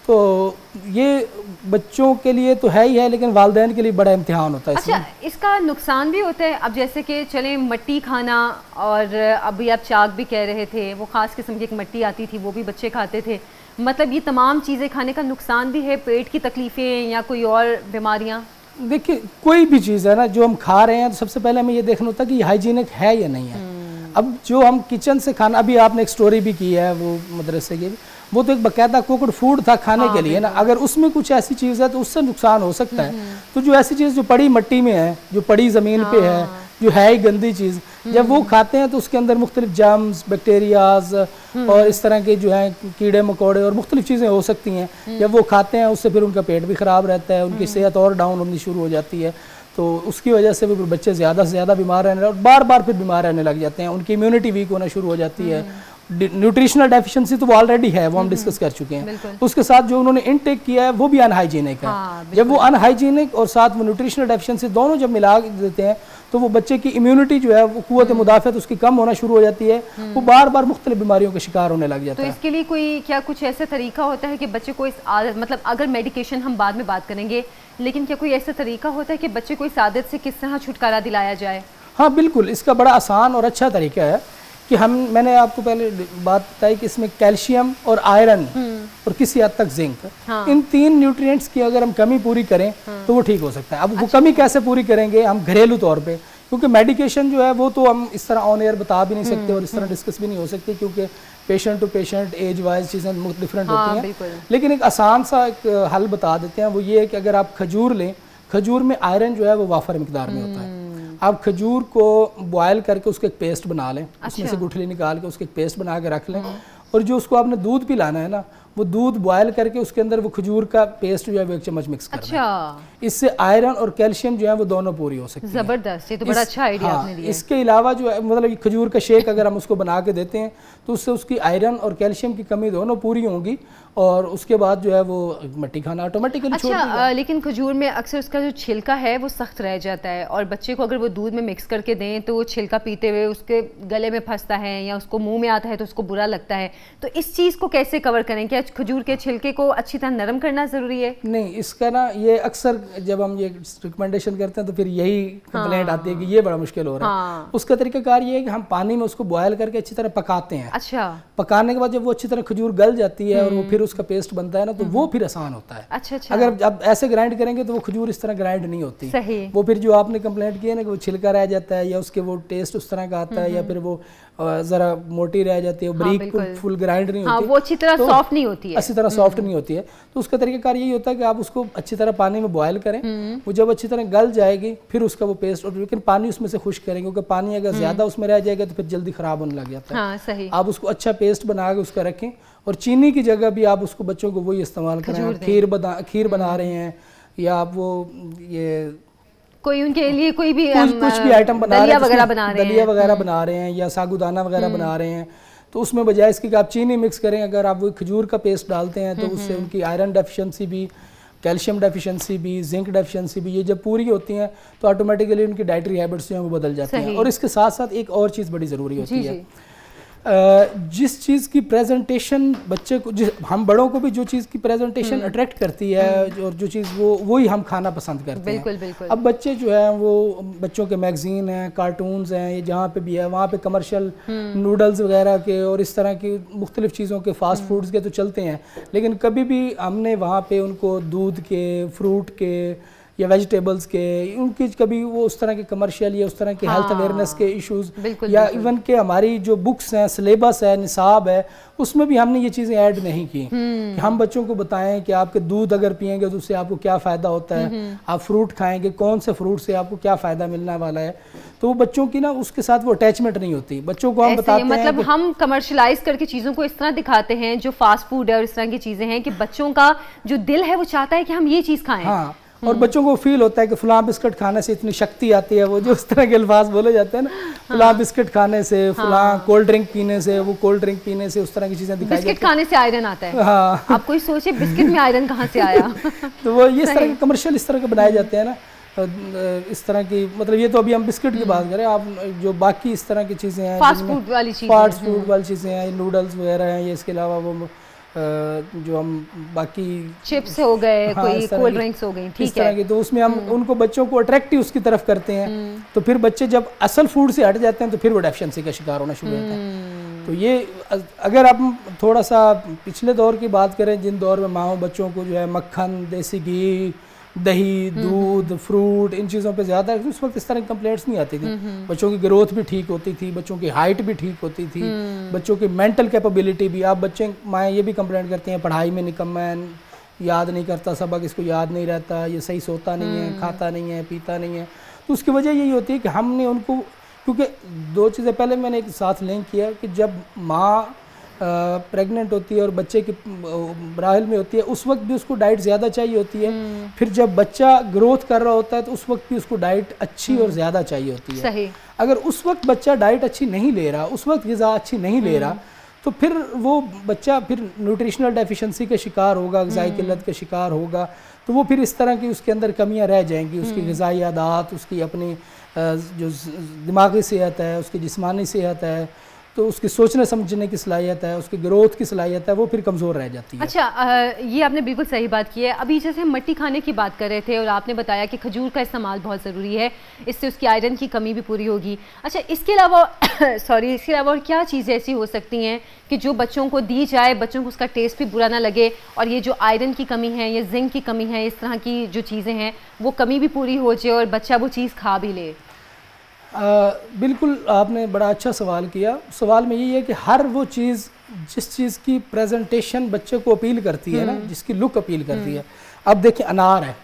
तो ये बच्चों के लिए तो है ही है, लेकिन वालिदैन के लिए बड़ा इम्तिहान होता है। अच्छा, इसका नुकसान भी होता है? अब जैसे कि चलें मट्टी खाना, और अभी आप चाक भी कह रहे थे, वो ख़ास किस्म की एक मट्टी आती थी, वो भी बच्चे खाते थे। मतलब ये तमाम चीज़ें खाने का नुकसान भी है, पेट की तकलीफ़ें या कोई और बीमारियाँ? देखिए, कोई भी चीज़ है ना जो हम खा रहे हैं, तो सबसे पहले हमें ये देखना होता है कि ये हाइजीनिक है या नहीं है। अब जो हम किचन से खाना, अभी आपने एक स्टोरी भी की है वो मदरसे की, वो तो एक बाकायदा कुक्ड फूड था खाने के लिए ना, अगर उसमें कुछ ऐसी चीज़ है तो उससे नुकसान हो सकता है। तो जो ऐसी चीज़ जो पड़ी मट्टी में है, जो पड़ी ज़मीन पे है, जो है ही गंदी चीज़, जब वो खाते हैं तो उसके अंदर मुख्तलिफ जर्म्स, बैक्टीरियाज और इस तरह के जो हैं कीड़े मकोड़े और मुख्तलिफ चीज़ें हो सकती हैं। जब वो खाते हैं उससे फिर उनका पेट भी ख़राब रहता है, उनकी सेहत और डाउन होनी शुरू हो जाती है। तो उसकी वजह से भी बच्चे ज़्यादा से ज़्यादा बीमार रहने और बार बार फिर बीमार रहने लग जाते हैं, उनकी इम्यूनिटी वीक होना शुरू हो जाती है। न्यूट्रिशनल डेफिशिएंसी तो वो ऑलरेडी है, वो हम डिस्कस कर चुके हैं। उसके साथ जो उन्होंने इनटेक किया है वो भी अनहाइजीनिक है। जब वो अनहाइजीनिक और साथ वो न्यूट्रिशनल डेफिशिएंसी दोनों जब मिला देते हैं तो वो बच्चे की इम्यूनिटी जो है, वो कुव्वत मुदाफ़त उसकी कम होना शुरू हो जाती है, वो बार बार मुख्तलिफ बीमारियों का शिकार होने लग जाता है। तो इसके लिए कोई क्या कुछ ऐसा तरीका होता है कि बच्चे को इस आदत, मतलब अगर मेडिकेशन हम बाद में बात करेंगे, लेकिन क्या कोई ऐसा तरीका होता है कि बच्चे को इस आदत से किस तरह छुटकारा दिलाया जाए? हाँ बिल्कुल, इसका बड़ा आसान और अच्छा तरीका है कि मैंने आपको पहले बात बताई कि इसमें कैल्शियम और आयरन और किसी हद तक जिंक, इन 3 न्यूट्रिएंट्स की अगर हम कमी पूरी करें तो वो ठीक हो सकता है। अब वो कमी कैसे पूरी करेंगे हम घरेलू तौर पे, क्योंकि मेडिकेशन जो है वो तो हम इस तरह ऑन एयर बता भी नहीं सकते और इस तरह डिस्कस भी नहीं हो सकती, क्योंकि patient to patient age wise चीज़ें डिफरेंट होती हैं। लेकिन एक आसान सा एक हल बता देते हैं, वो ये है कि अगर आप खजूर लें, खजूर में आयरन जो है वो वाफर मिकदार में होता है। आप खजूर को बॉयल करके उसके एक पेस्ट बना लें, उसमें से गुठली निकाल के उसके एक पेस्ट बना के रख लें, और जो उसको आपने दूध पिलाना है ना, वो दूध बॉयल करके उसके अंदर वो खजूर का पेस्ट जो है वो 1 चम्मच मिक्स करना। अच्छा। इससे आयरन और कैल्शियम जो है वो दोनों पूरी हो सकती है। जबरदस्त, ये तो बड़ा अच्छा आइडिया आपने दिया। इसके अलावा जो है मतलब खजूर का शेक अगर हम उसको बना के देते हैं तो उससे उसकी आयरन और कैल्शियम की कमी दोनों पूरी होंगी, और उसके बाद जो है वो मट्टी खाना ऑटोमेटिकली छोड़ देगा। लेकिन खजूर में अक्सर उसका जो छिलका है वो सख्त रह जाता है, और बच्चे को अगर वो दूध में मिक्स करके दें तो वो छिलका पीते हुए उसके गले में फंसता है या उसको मुंह में आता है तो उसको बुरा लगता है। तो इस चीज़ को कैसे कवर करें? क्या खजूर के छिलके को अच्छी तरह नरम करना ज़रूरी है? नहीं, इसका ना ये अक्सर जब हम ये रिकमेंडेशन करते हैं तो फिर यही कंप्लेंट आती है कि ये बड़ा मुश्किल हो रहा है। उसका तरीकाकार ये है कि हम पानी में उसको बॉयल करके अच्छी तरह पकाते हैं। अच्छा। पकाने के बाद जब वो अच्छी तरह खजूर गल जाती है और वो फिर उसका पेस्ट बनता है ना, तो वो फिर आसान होता है। अच्छा अच्छा। अगर आप ऐसे ग्राइंड करेंगे तो वो खजूर इस तरह ग्राइंड नहीं होती। सही। वो फिर जो आपने कंप्लेंट की है ना कि वो छिलका रह जाता है या उसके वो टेस्ट उस तरह का आता है, या फिर वो जरा मोटी रह जाती है, बारीक फुल ग्राइंड नहीं होती, वो अच्छी तरह सॉफ्ट नहीं होती है, अच्छी तरह सॉफ्ट नहीं होती है। तो उसका तरीकाकार यही होता है कि आप उसको अच्छी तरह पानी में बॉयल करें, वो जब अच्छी तरह गल जाएगी फिर उसका वो पेस्ट, और लेकिन पानी उसमें से खुश्क करें, क्योंकि पानी अगर ज्यादा उसमें रह जाएगा तो फिर जल्दी खराब होने लग जाता है। हाँ, सही। आप उसको अच्छा पेस्ट बना के उसका रखें, और चीनी की जगह भी आप उसको बच्चों को वही इस्तेमाल करें। खीर बना रहे हैं या आप वो ये कोई उनके लिए कोई भी कुछ भी आइटम बना रहे हैं, दलिया वगैरह बना रहे हैं या सागुदाना वगैरह बना रहे हैं, तो उसमें बजाय इसकी कि आप चीनी मिक्स करें, अगर आप वो खजूर का पेस्ट डालते हैं तो उससे उनकी आयरन डेफिशिएंसी भी, कैल्शियम डेफिशिएंसी भी, जिंक डेफिशिएंसी भी, ये जब पूरी होती हैं तो ऑटोमेटिकली उनकी डाइटरी हैबिट्स जो हैं वो बदल जाती हैं। और इसके साथ साथ एक और चीज़ बड़ी ज़रूरी होती है, जिस चीज़ की प्रेजेंटेशन बच्चे को, हम बड़ों को भी जो चीज़ की प्रेजेंटेशन अट्रैक्ट करती है और जो चीज़ वही हम खाना पसंद करते हैं। बिल्कुल। अब बच्चे जो हैं वो बच्चों के मैगजीन हैं, कार्टून्स हैं, ये जहाँ पे भी है वहाँ पे कमर्शियल नूडल्स वगैरह के और इस तरह की मुख्तलिफ चीज़ों के फास्ट फूड्स के तो चलते हैं, लेकिन कभी भी हमने वहाँ पे उनको दूध के, फ्रूट के या वेजिटेबल्स के, उनकी कभी वो उस तरह के कमर्शियल या उस तरह के हेल्थ अवेयरनेस के इश्यूज, या इवन के हमारी जो बुक्स हैं, सिलेबस है, निसाब है, उसमें भी हमने ये चीज़ें ऐड नहीं की कि हम बच्चों को बताएं कि आपके दूध अगर पिएंगे तो उससे आपको क्या फ़ायदा होता है, आप फ्रूट खाएंगे, कौन से फ्रूट से आपको क्या फ़ायदा मिलने वाला है। तो वो बच्चों की ना उसके साथ वो अटैचमेंट नहीं होती। बच्चों को हम बताते हैं, मतलब हम कमर्शलाइज करके चीज़ों को इस तरह दिखाते हैं, जो फास्ट फूड है और इस तरह की चीज़ें हैं, कि बच्चों का जो दिल है वो चाहता है कि हम ये चीज़ खाएं। हाँ, और बच्चों को फील होता है कि फलां बिस्किट खाने से इतनी शक्ति आती है, वो जो उस तरह के अल्फाज बोले जाते हैं ना, फलां बिस्किट खाने से, फलां कोल्ड ड्रिंक पीने से, वो कोल्ड ड्रिंक पीने से, उस तरह की चीज़ें दिखाई जाती हैं। बिस्किट खाने से आयरन आता है। हाँ। आप कोई सोचे बिस्किट में आयरन कहाँ से आया? तो वो ये तरह के कमर्शियल इस तरह के बनाए जाते हैं ना, इस तरह की, मतलब ये तो अभी हम बिस्किट की बात करें, आप जो बाकी इस तरह की चीज़ें हैं, फास्ट फूड वाली चीज़ें हैं, नूडल्स वगैरह हैं, ये इसके अलावा वो जो हम बाकी चिप्स हो गए, कोई कोल्ड ड्रिंक्स हो गई, ठीक है, तो उसमें हम उनको बच्चों को अट्रैक्टिव उसकी तरफ करते हैं, तो फिर बच्चे जब असल फूड से हट जाते हैं तो फिर वो डेफिशिएंसी का शिकार होना शुरू होता है। तो ये अगर आप थोड़ा सा पिछले दौर की बात करें, जिन दौर में माओ बच्चों को जो है मक्खन, देसी घी, दही, दूध, फ्रूट, इन चीज़ों पे ज़्यादा, उस वक्त इस तरह की कंप्लेंट्स नहीं आती थी। बच्चों की ग्रोथ भी ठीक होती थी, बच्चों की हाइट भी ठीक होती थी, बच्चों की मेंटल कैपेबिलिटी भी। आप बच्चे माएँ ये भी कंप्लेंट करती हैं पढ़ाई में निकम्मा है, याद नहीं करता सबक, इसको याद नहीं रहता, ये सही सोता नहीं है, खाता नहीं है, पीता नहीं है। तो उसकी वजह यही होती है कि हमने उनको, क्योंकि दो चीज़ें पहले मैंने एक साथ लिंक किया कि जब माँ प्रेग्नेंट होती है और बच्चे की राहल में होती है, उस वक्त भी उसको डाइट ज़्यादा चाहिए होती है। फिर जब बच्चा ग्रोथ कर रहा होता है तो उस वक्त भी उसको डाइट अच्छी और ज़्यादा चाहिए होती है। सही। अगर उस वक्त बच्चा डाइट अच्छी नहीं ले रहा, उस वक्त ग़िज़ा अच्छी नहीं ले रहा, तो फिर वो बच्चा फिर न्यूट्रिशनल डेफिशिएंसी का शिकार होगा, ग़िज़ाई किल्लत का शिकार होगा। तो वो फिर इस तरह की उसके अंदर कमियां रह जाएंगी, उसकी ग़िज़ाई आदत, उसकी अपनी जो दिमागी सेहत है, उसकी जिस्मानी सेहत है, तो उसकी सोचने समझने की सलाहियत है, उसकी ग्रोथ की सलाहियत है, वो फिर कमज़ोर रह जाती है। अच्छा, ये आपने बिल्कुल सही बात की है। अभी जैसे हम मट्टी खाने की बात कर रहे थे और आपने बताया कि खजूर का इस्तेमाल बहुत ज़रूरी है, इससे उसकी आयरन की कमी भी पूरी होगी। अच्छा, इसके अलावा इसके अलावा और क्या चीज़ें ऐसी हो सकती हैं कि जो बच्चों को दी जाए, बच्चों को उसका टेस्ट भी बुरा ना लगे, और ये जो आयरन की कमी है या जिंक की कमी है, इस तरह की जो चीज़ें हैं, वो कमी भी पूरी हो जाए और बच्चा वो चीज़ खा भी ले? बिल्कुल आपने बड़ा अच्छा सवाल किया। सवाल में यही है कि हर वो चीज़ जिस चीज़ की प्रेजेंटेशन बच्चे को अपील करती है ना, जिसकी लुक अपील करती है। अब देखिए अनार है,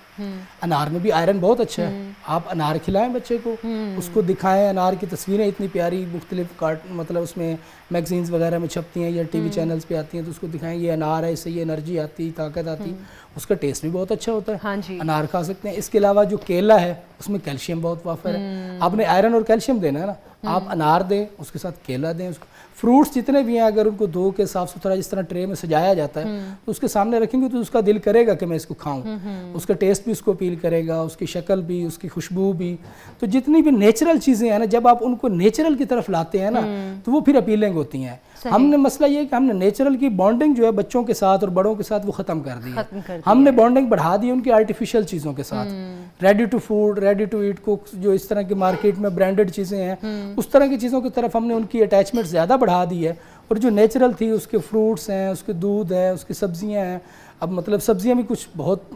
अनार में भी आयरन बहुत अच्छा है, आप अनार खिलाएं बच्चे को, उसको दिखाएं। अनार की तस्वीरें इतनी प्यारी मुख्तलिफ मतलब उसमें मैगजीन्स वगैरह में छपती हैं या टीवी चैनल्स पे आती हैं, तो उसको दिखाएं ये अनार है, इससे ये एनर्जी आती, ताकत आती। उसका टेस्ट भी बहुत अच्छा होता है। हाँ जी। अनार खा सकते हैं। इसके अलावा जो केला है उसमें कैल्शियम बहुत वाफर है। आपने आयरन और कैल्शियम देना है ना, आप अनार दें, उसके साथ केला दें। उसको फ्रूट्स जितने भी हैं अगर उनको धो के साफ सुथरा जिस तरह ट्रे में सजाया जाता है तो उसके सामने रखेंगे तो उसका दिल करेगा कि मैं इसको खाऊं। उसका टेस्ट भी उसको अपील करेगा, उसकी शक्ल भी, उसकी खुशबू भी। तो जितनी भी नेचुरल चीज़ें हैं ना, जब आप उनको नेचुरल की तरफ लाते हैं ना तो वो फिर अपीलिंग होती हैं। हमने मसला ये है कि हमने नेचुरल की बॉन्डिंग जो है बच्चों के साथ और बड़ों के साथ वो ख़त्म कर दी है। हमने बॉन्डिंग बढ़ा दी उनकी आर्टिफिशियल चीज़ों के साथ। Ready to food, ready to eat cooks, जो इस तरह की मार्केट में ब्रांडेड चीज़ें हैं, उस तरह की चीज़ों की तरफ हमने उनकी अटैचमेंट ज़्यादा बढ़ा दी है। और जो नेचुरल थी, उसके फ्रूट्स हैं, उसके दूध है, उसकी सब्जियां हैं। अब मतलब सब्जियां भी कुछ बहुत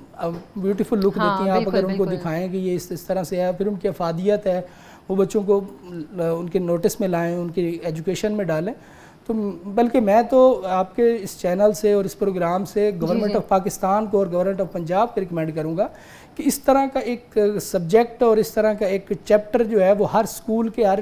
ब्यूटीफुल लुक देती हैं। आप अगर उनको दिखाएं कि ये इस तरह से है, फिर उनकी अफादियत है, वो बच्चों को उनके नोटिस में लाएं, उनकी एजुकेशन में डालें। तो बल्कि मैं तो आपके इस चैनल से और इस प्रोग्राम से गवर्नमेंट ऑफ पाकिस्तान को और गवर्नमेंट ऑफ पंजाब को रिकमेंड करूँगा कि इस तरह का एक सब्जेक्ट और इस तरह का एक चैप्टर जो है वो हर स्कूल के हर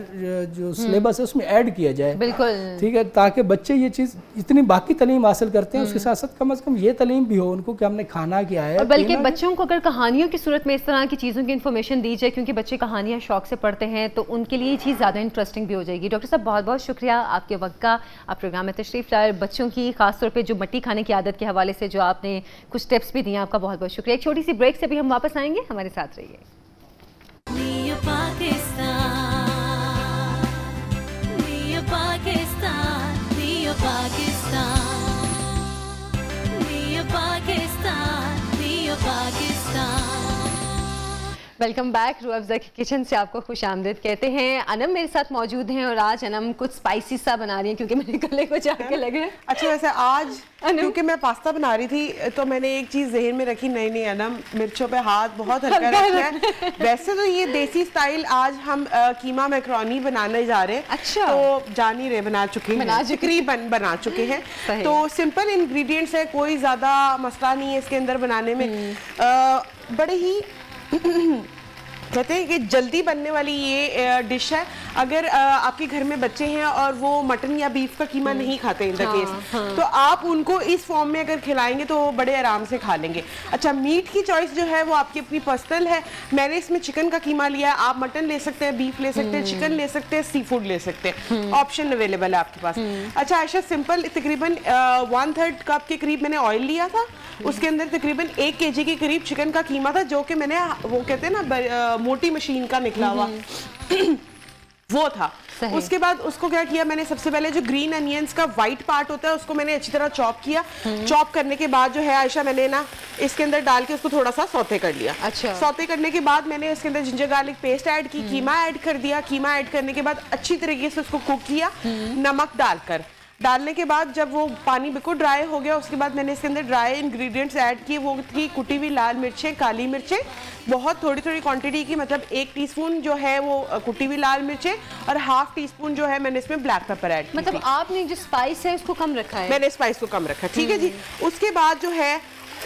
जो सिलेबस है उसमें ऐड किया जाए। बिल्कुल ठीक है, ताकि बच्चे ये चीज़ इतनी बाकी तालीम हासिल करते हैं उसके साथ साथ कम से कम ये तालीम भी हो उनको कि हमने खाना क्या है। बल्कि बच्चों को अगर कहानियों की सूरत में इस तरह की चीज़ों की इन्फॉर्मेशन दी जाए, क्योंकि बच्चे कहानियाँ शौक से पढ़ते हैं, तो उनके लिए ये चीज़ ज़्यादा इंटरेस्टिंग भी हो जाएगी। डॉक्टर साहब बहुत बहुत शुक्रिया आपके वक्त का, आप प्रोग्राम में तशरीफ़ लाए। बच्चों की खासतौर पर जो मट्टी खाने की आदत के हवाले से जो आपने कुछ टिप्स भी दिए, आपका बहुत बहुत शुक्रिया। एक छोटी सी ब्रेक से भी हम वापस आएंगे, हमारे साथ रहिए। Welcome back. रूह अफ़ज़ा की किचन से आपको खुश आमदीद कहते हैं। अनम मेरे साथ मौजूद हैं और आज अनम कुछ स्पाइसी सा बना रही हैं क्योंकि मेरे गले को जाके लगे। अच्छा, वैसे आज क्योंकि मैं पास्ता बना रही थी तो मैंने एक चीज़ ज़हन में रखी, नहीं अनम मिर्चों पे हाथ बहुत हल्का रखना है। वैसे तो ये देसी स्टाइल आज हम कीमा मैक्रोनी बनाने जा रहे हैं। अच्छा। तो जान ही रहे बना चुके हैं, बना चुके हैं। तो सिंपल इंग्रेडिएंट्स है, कोई ज़्यादा मसला नहीं है इसके अंदर बनाने में। बड़े ही कहते हैं कि जल्दी बनने वाली ये डिश है। अगर आपके घर में बच्चे हैं और वो मटन या बीफ का कीमा नहीं खाते इन द केस, तो आप उनको इस फॉर्म में अगर खिलाएंगे तो वो बड़े आराम से खा लेंगे। अच्छा, मीट की चॉइस जो है वो आपकी अपनी पर्सनल है। मैंने इसमें चिकन का कीमा लिया है, आप मटन ले सकते हैं, बीफ ले सकते हैं, चिकन ले सकते हैं, सी फूड ले सकते हैं, ऑप्शन अवेलेबल है आपके पास। अच्छा आयशा, सिंपल तकरीबन 1/3 कप के करीब मैंने ऑयल लिया था, उसके अंदर तकरीबन 1 kg के करीब चिकन का कीमा था, जो कि मैंने वो कहते हैं ना मोटी मशीन का निकला हुआ वो था। उसके बाद उसको क्या किया मैंने, सबसे पहले जो ग्रीन अनियंस का वाइट पार्ट होता है उसको मैंने अच्छी तरह चॉप किया। चॉप करने के बाद जो है आयशा, मैंने ना इसके अंदर डाल के उसको थोड़ा सा सौते कर लिया। अच्छा। सौते करने के बाद मैंने इसके अंदर जिंजर गार्लिक पेस्ट ऐड की, कीमा ऐड कर दिया। कीमा ऐड करने के बाद अच्छी तरीके से उसको कुक किया नमक डालकर। डालने के बाद जब वो पानी बिल्कुल ड्राई हो गया, उसके बाद मैंने इसके अंदर ड्राई इंग्रेडिएंट्स ऐड किए। वो थी कुटी हुई लाल मिर्चें, काली मिर्चें, बहुत थोड़ी थोड़ी क्वांटिटी की, मतलब 1 टीस्पून जो है वो कुटी हुई लाल मिर्चें और 1/2 टीस्पून जो है मैंने इसमें ब्लैक पेपर ऐड किया। मतलब आपने जो स्पाइस है उसको कम रखा है? मैंने स्पाइस को कम रखा, ठीक है जी। उसके बाद जो है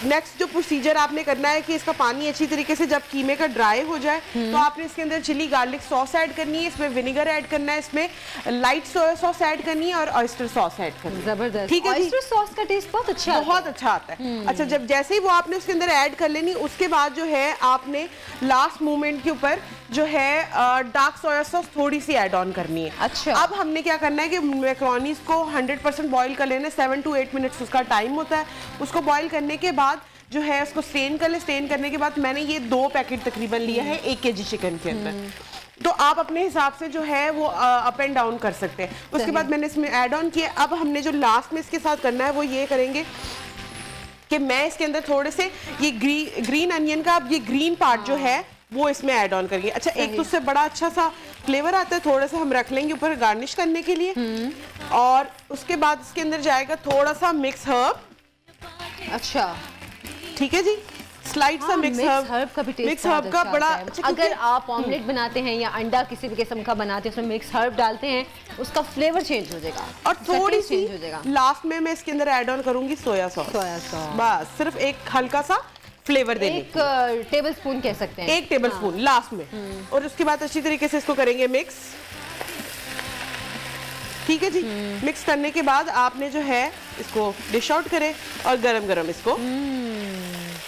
नेक्स्ट जो प्रोसीजर आपने करना है कि इसका पानी अच्छी तरीके से जब कीमे का ड्राई हो जाए तो आपने इसके अंदर चिली गार्लिक सॉस ऐड करनी है, इसमें विनेगर ऐड करना है, इसमें लाइट सोया सॉस ऐड करनी है और ऑयस्टर सॉस ऐड करनी है। जबरदस्त, ठीक है। ऑयस्टर सॉस का टेस्ट बहुत अच्छा आता है। अच्छा, जब जैसे ही वो आपने उसके अंदर ऐड कर लेनी, उसके बाद जो है आपने लास्ट मोमेंट के ऊपर जो है डार्क सोया सॉस थोड़ी सी ऐड ऑन करनी है। अच्छा। अब हमने क्या करना है कि मैक्रोनीज को 100% बॉईल कर लेना है। 7 to 8 मिनट्स उसका टाइम होता है। उसको बॉईल करने के बाद जो है उसको स्ट्रेन कर ले। स्ट्रेन करने के बाद मैंने ये 2 पैकेट तकरीबन लिया है 1 kg चिकन के अंदर, तो आप अपने हिसाब से जो है वो अप एंड डाउन कर सकते हैं। उसके बाद मैंने इसमें ऐड ऑन किया। अब हमने जो लास्ट में इसके साथ करना है वो ये करेंगे कि मैं इसके अंदर थोड़े से ये ग्रीन अनियन का अब ये ग्रीन पार्ट जो है वो इसमें ऐड ऑन करेंगे। अच्छा, एक तो उससे बड़ा अच्छा सा फ्लेवर आता है, थोड़ा सा हम रख लेंगे ऊपर गार्निश करने के लिए। और उसके बाद इसके अंदर जाएगा थोड़ा सा मिक्स हर्ब। अच्छा, ठीक है जी। स्लाइड सा मिक्स हर्ब का भी टेस्ट मिक्स हर्ब का बड़ा अच्छा। अगर आप ऑमलेट बनाते हैं या अंडा किसी भी किस्म का बनाते हैं उसमें मिक्स हर्ब डालते हैं, उसका फ्लेवर चेंज हो जाएगा और थोड़ी सी लास्ट में मैं इसके अंदर ऐड ऑन करूंगी सोया सॉस। बस सिर्फ एक हल्का सा फ्लेवर देने, एक टेबल स्पून कह सकते हैं, एक टेबल स्पून लास्ट में। और उसके बाद अच्छी तरीके से इसको करेंगे मिक्स। ठीक है जी। मिक्स करने के बाद आपने जो है इसको डिश आउट करें और गरम गरम इसको।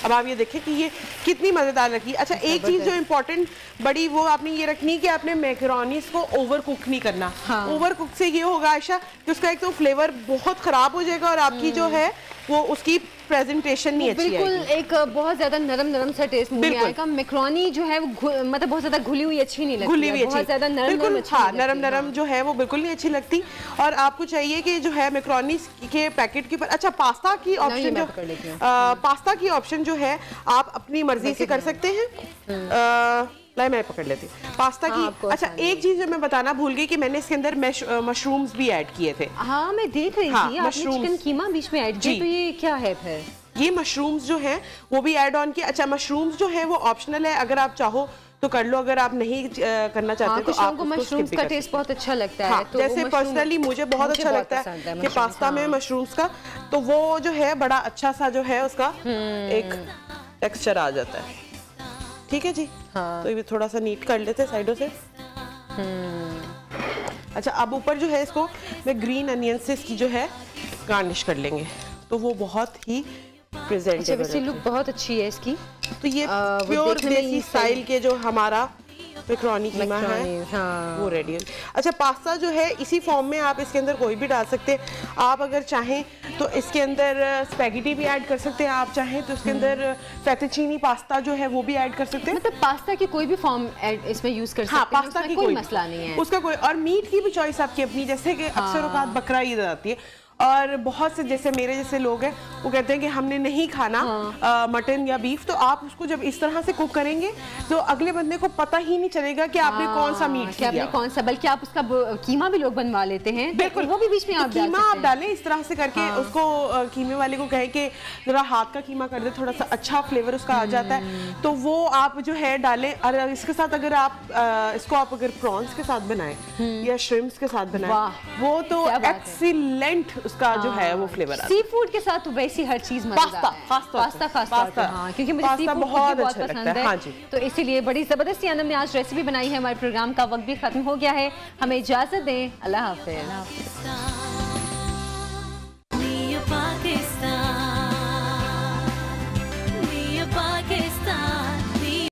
अब आप ये देखें कि ये कितनी मजेदार लगी। अच्छा, एक चीज जो इम्पोर्टेंट बड़ी वो आपने ये रखनी है कि आपने मैकरोनीज को ओवर कुक नहीं करना। ओवर कुक से ये होगा आयशा कि उसका एक तो फ्लेवर बहुत खराब हो जाएगा और आपकी जो है वो उसकी प्रेजेंटेशन नहीं अच्छी आएगी। बिल्कुल एक बहुत ज्यादा नरम सा टेस्ट मुंह में आएगा। मैक्रोनी जो है वो मतलब बहुत ज्यादा घुली हुई अच्छी नहीं लगती, घुली हुई बहुत ज्यादा बिल्कुल हाँ नरम जो है वो बिल्कुल नहीं अच्छी लगती। और आपको चाहिए कि जो है मैक्रोनी के पैकेट के ऊपर अच्छा पास्ता की ऑप्शन जो पास्ता की ऑप्शन जो है आप अपनी मर्जी से कर सकते हैं। मैं पकड़ लेती हूँ पास्ता की। अच्छा, एक चीज जो मैं बताना भूल गई कि मैंने इसके अंदर मशरूम्स भी ऐड किए थे। हाँ मैं देख रही थी आपने चिकन कीमा बीच में ऐड किया, तो ये क्या है फिर? ये मशरूम्स जो हैं वो भी ऐड ऑन किए। अच्छा, मशरूम्स जो है वो ऑप्शनल है, अगर आप चाहो तो कर लो, अगर आप नहीं करना चाहते तो आपको मशरूम्स का टेस्ट बहुत अच्छा लगता है। तो जैसे पर्सनली मुझे बहुत अच्छा लगता है कि पास्ता में मशरूम्स का, तो वो जो है बड़ा अच्छा सा जो है उसका एक टेक्सचर आ जाता है। ठीक है जी। तो ये थोड़ा सा नीट कर लेते हैं साइडों से। अच्छा, अब ऊपर जो है इसको मैं ग्रीन अनियन से इसकी जो है गार्निश कर लेंगे, तो वो बहुत ही प्रेजेंटेबल। अच्छा, लुक बहुत अच्छी है इसकी। तो ये प्योर देसी स्टाइल के जो हमारा मैक्रोनी कीमा है वो रेडी है। अच्छा, पास्ता जो है इसी फॉर्म में आप इसके अंदर कोई भी डाल सकते हैं। आप अगर चाहें तो इसके अंदर स्पैगेटी भी ऐड कर सकते हैं, आप चाहें तो इसके अंदर फेटुचीनी पास्ता जो है वो भी ऐड कर सकते हैं। मतलब पास्ता की कोई भी फॉर्म इसमें यूज कर सकते हैं। पास्ता की कोई मसला नहीं है उसका कोई। और मीट की भी चॉइस आपकी अपनी, जैसे कि अक्सर औकात बकरा ईद आती है और बहुत से जैसे मेरे जैसे लोग हैं वो कहते हैं कि हमने नहीं खाना मटन या बीफ, तो आप उसको जब इस तरह से कुक करेंगे तो अगले बंदे को पता ही नहीं चलेगा कि आपने कौन सा मीट किया, आपने कौन सा। बल्कि आप उसका कीमा भी लोग बनवा लेते हैं, बिल्कुल वो भी बीच में आप कीमा आप डालें इस तरह से करके। उसको कीमे वाले को कहे कि जरा हाथ का कीमा कर दे, थोड़ा सा अच्छा फ्लेवर उसका आ जाता है, तो वो आप जो है डालें। और इसके साथ अगर आप इसको आप अगर प्रॉन्स के साथ बनाएं या श्रिम्प्स के साथ बनाएं वो तो एक्सीलेंट उसका जो है वो फ्लेवर सी फूड के साथ वैसी हर चीज पास्ता क्योंकि मुझे सी फूड बहुत पसंद है। हाँ जी। तो इसीलिए बड़ी जबरदस्ती अनम ने आज रेसिपी बनाई है। हमारे प्रोग्राम का वक्त भी खत्म हो गया है, हमें इजाजत दें। अल्लाह हाफिज।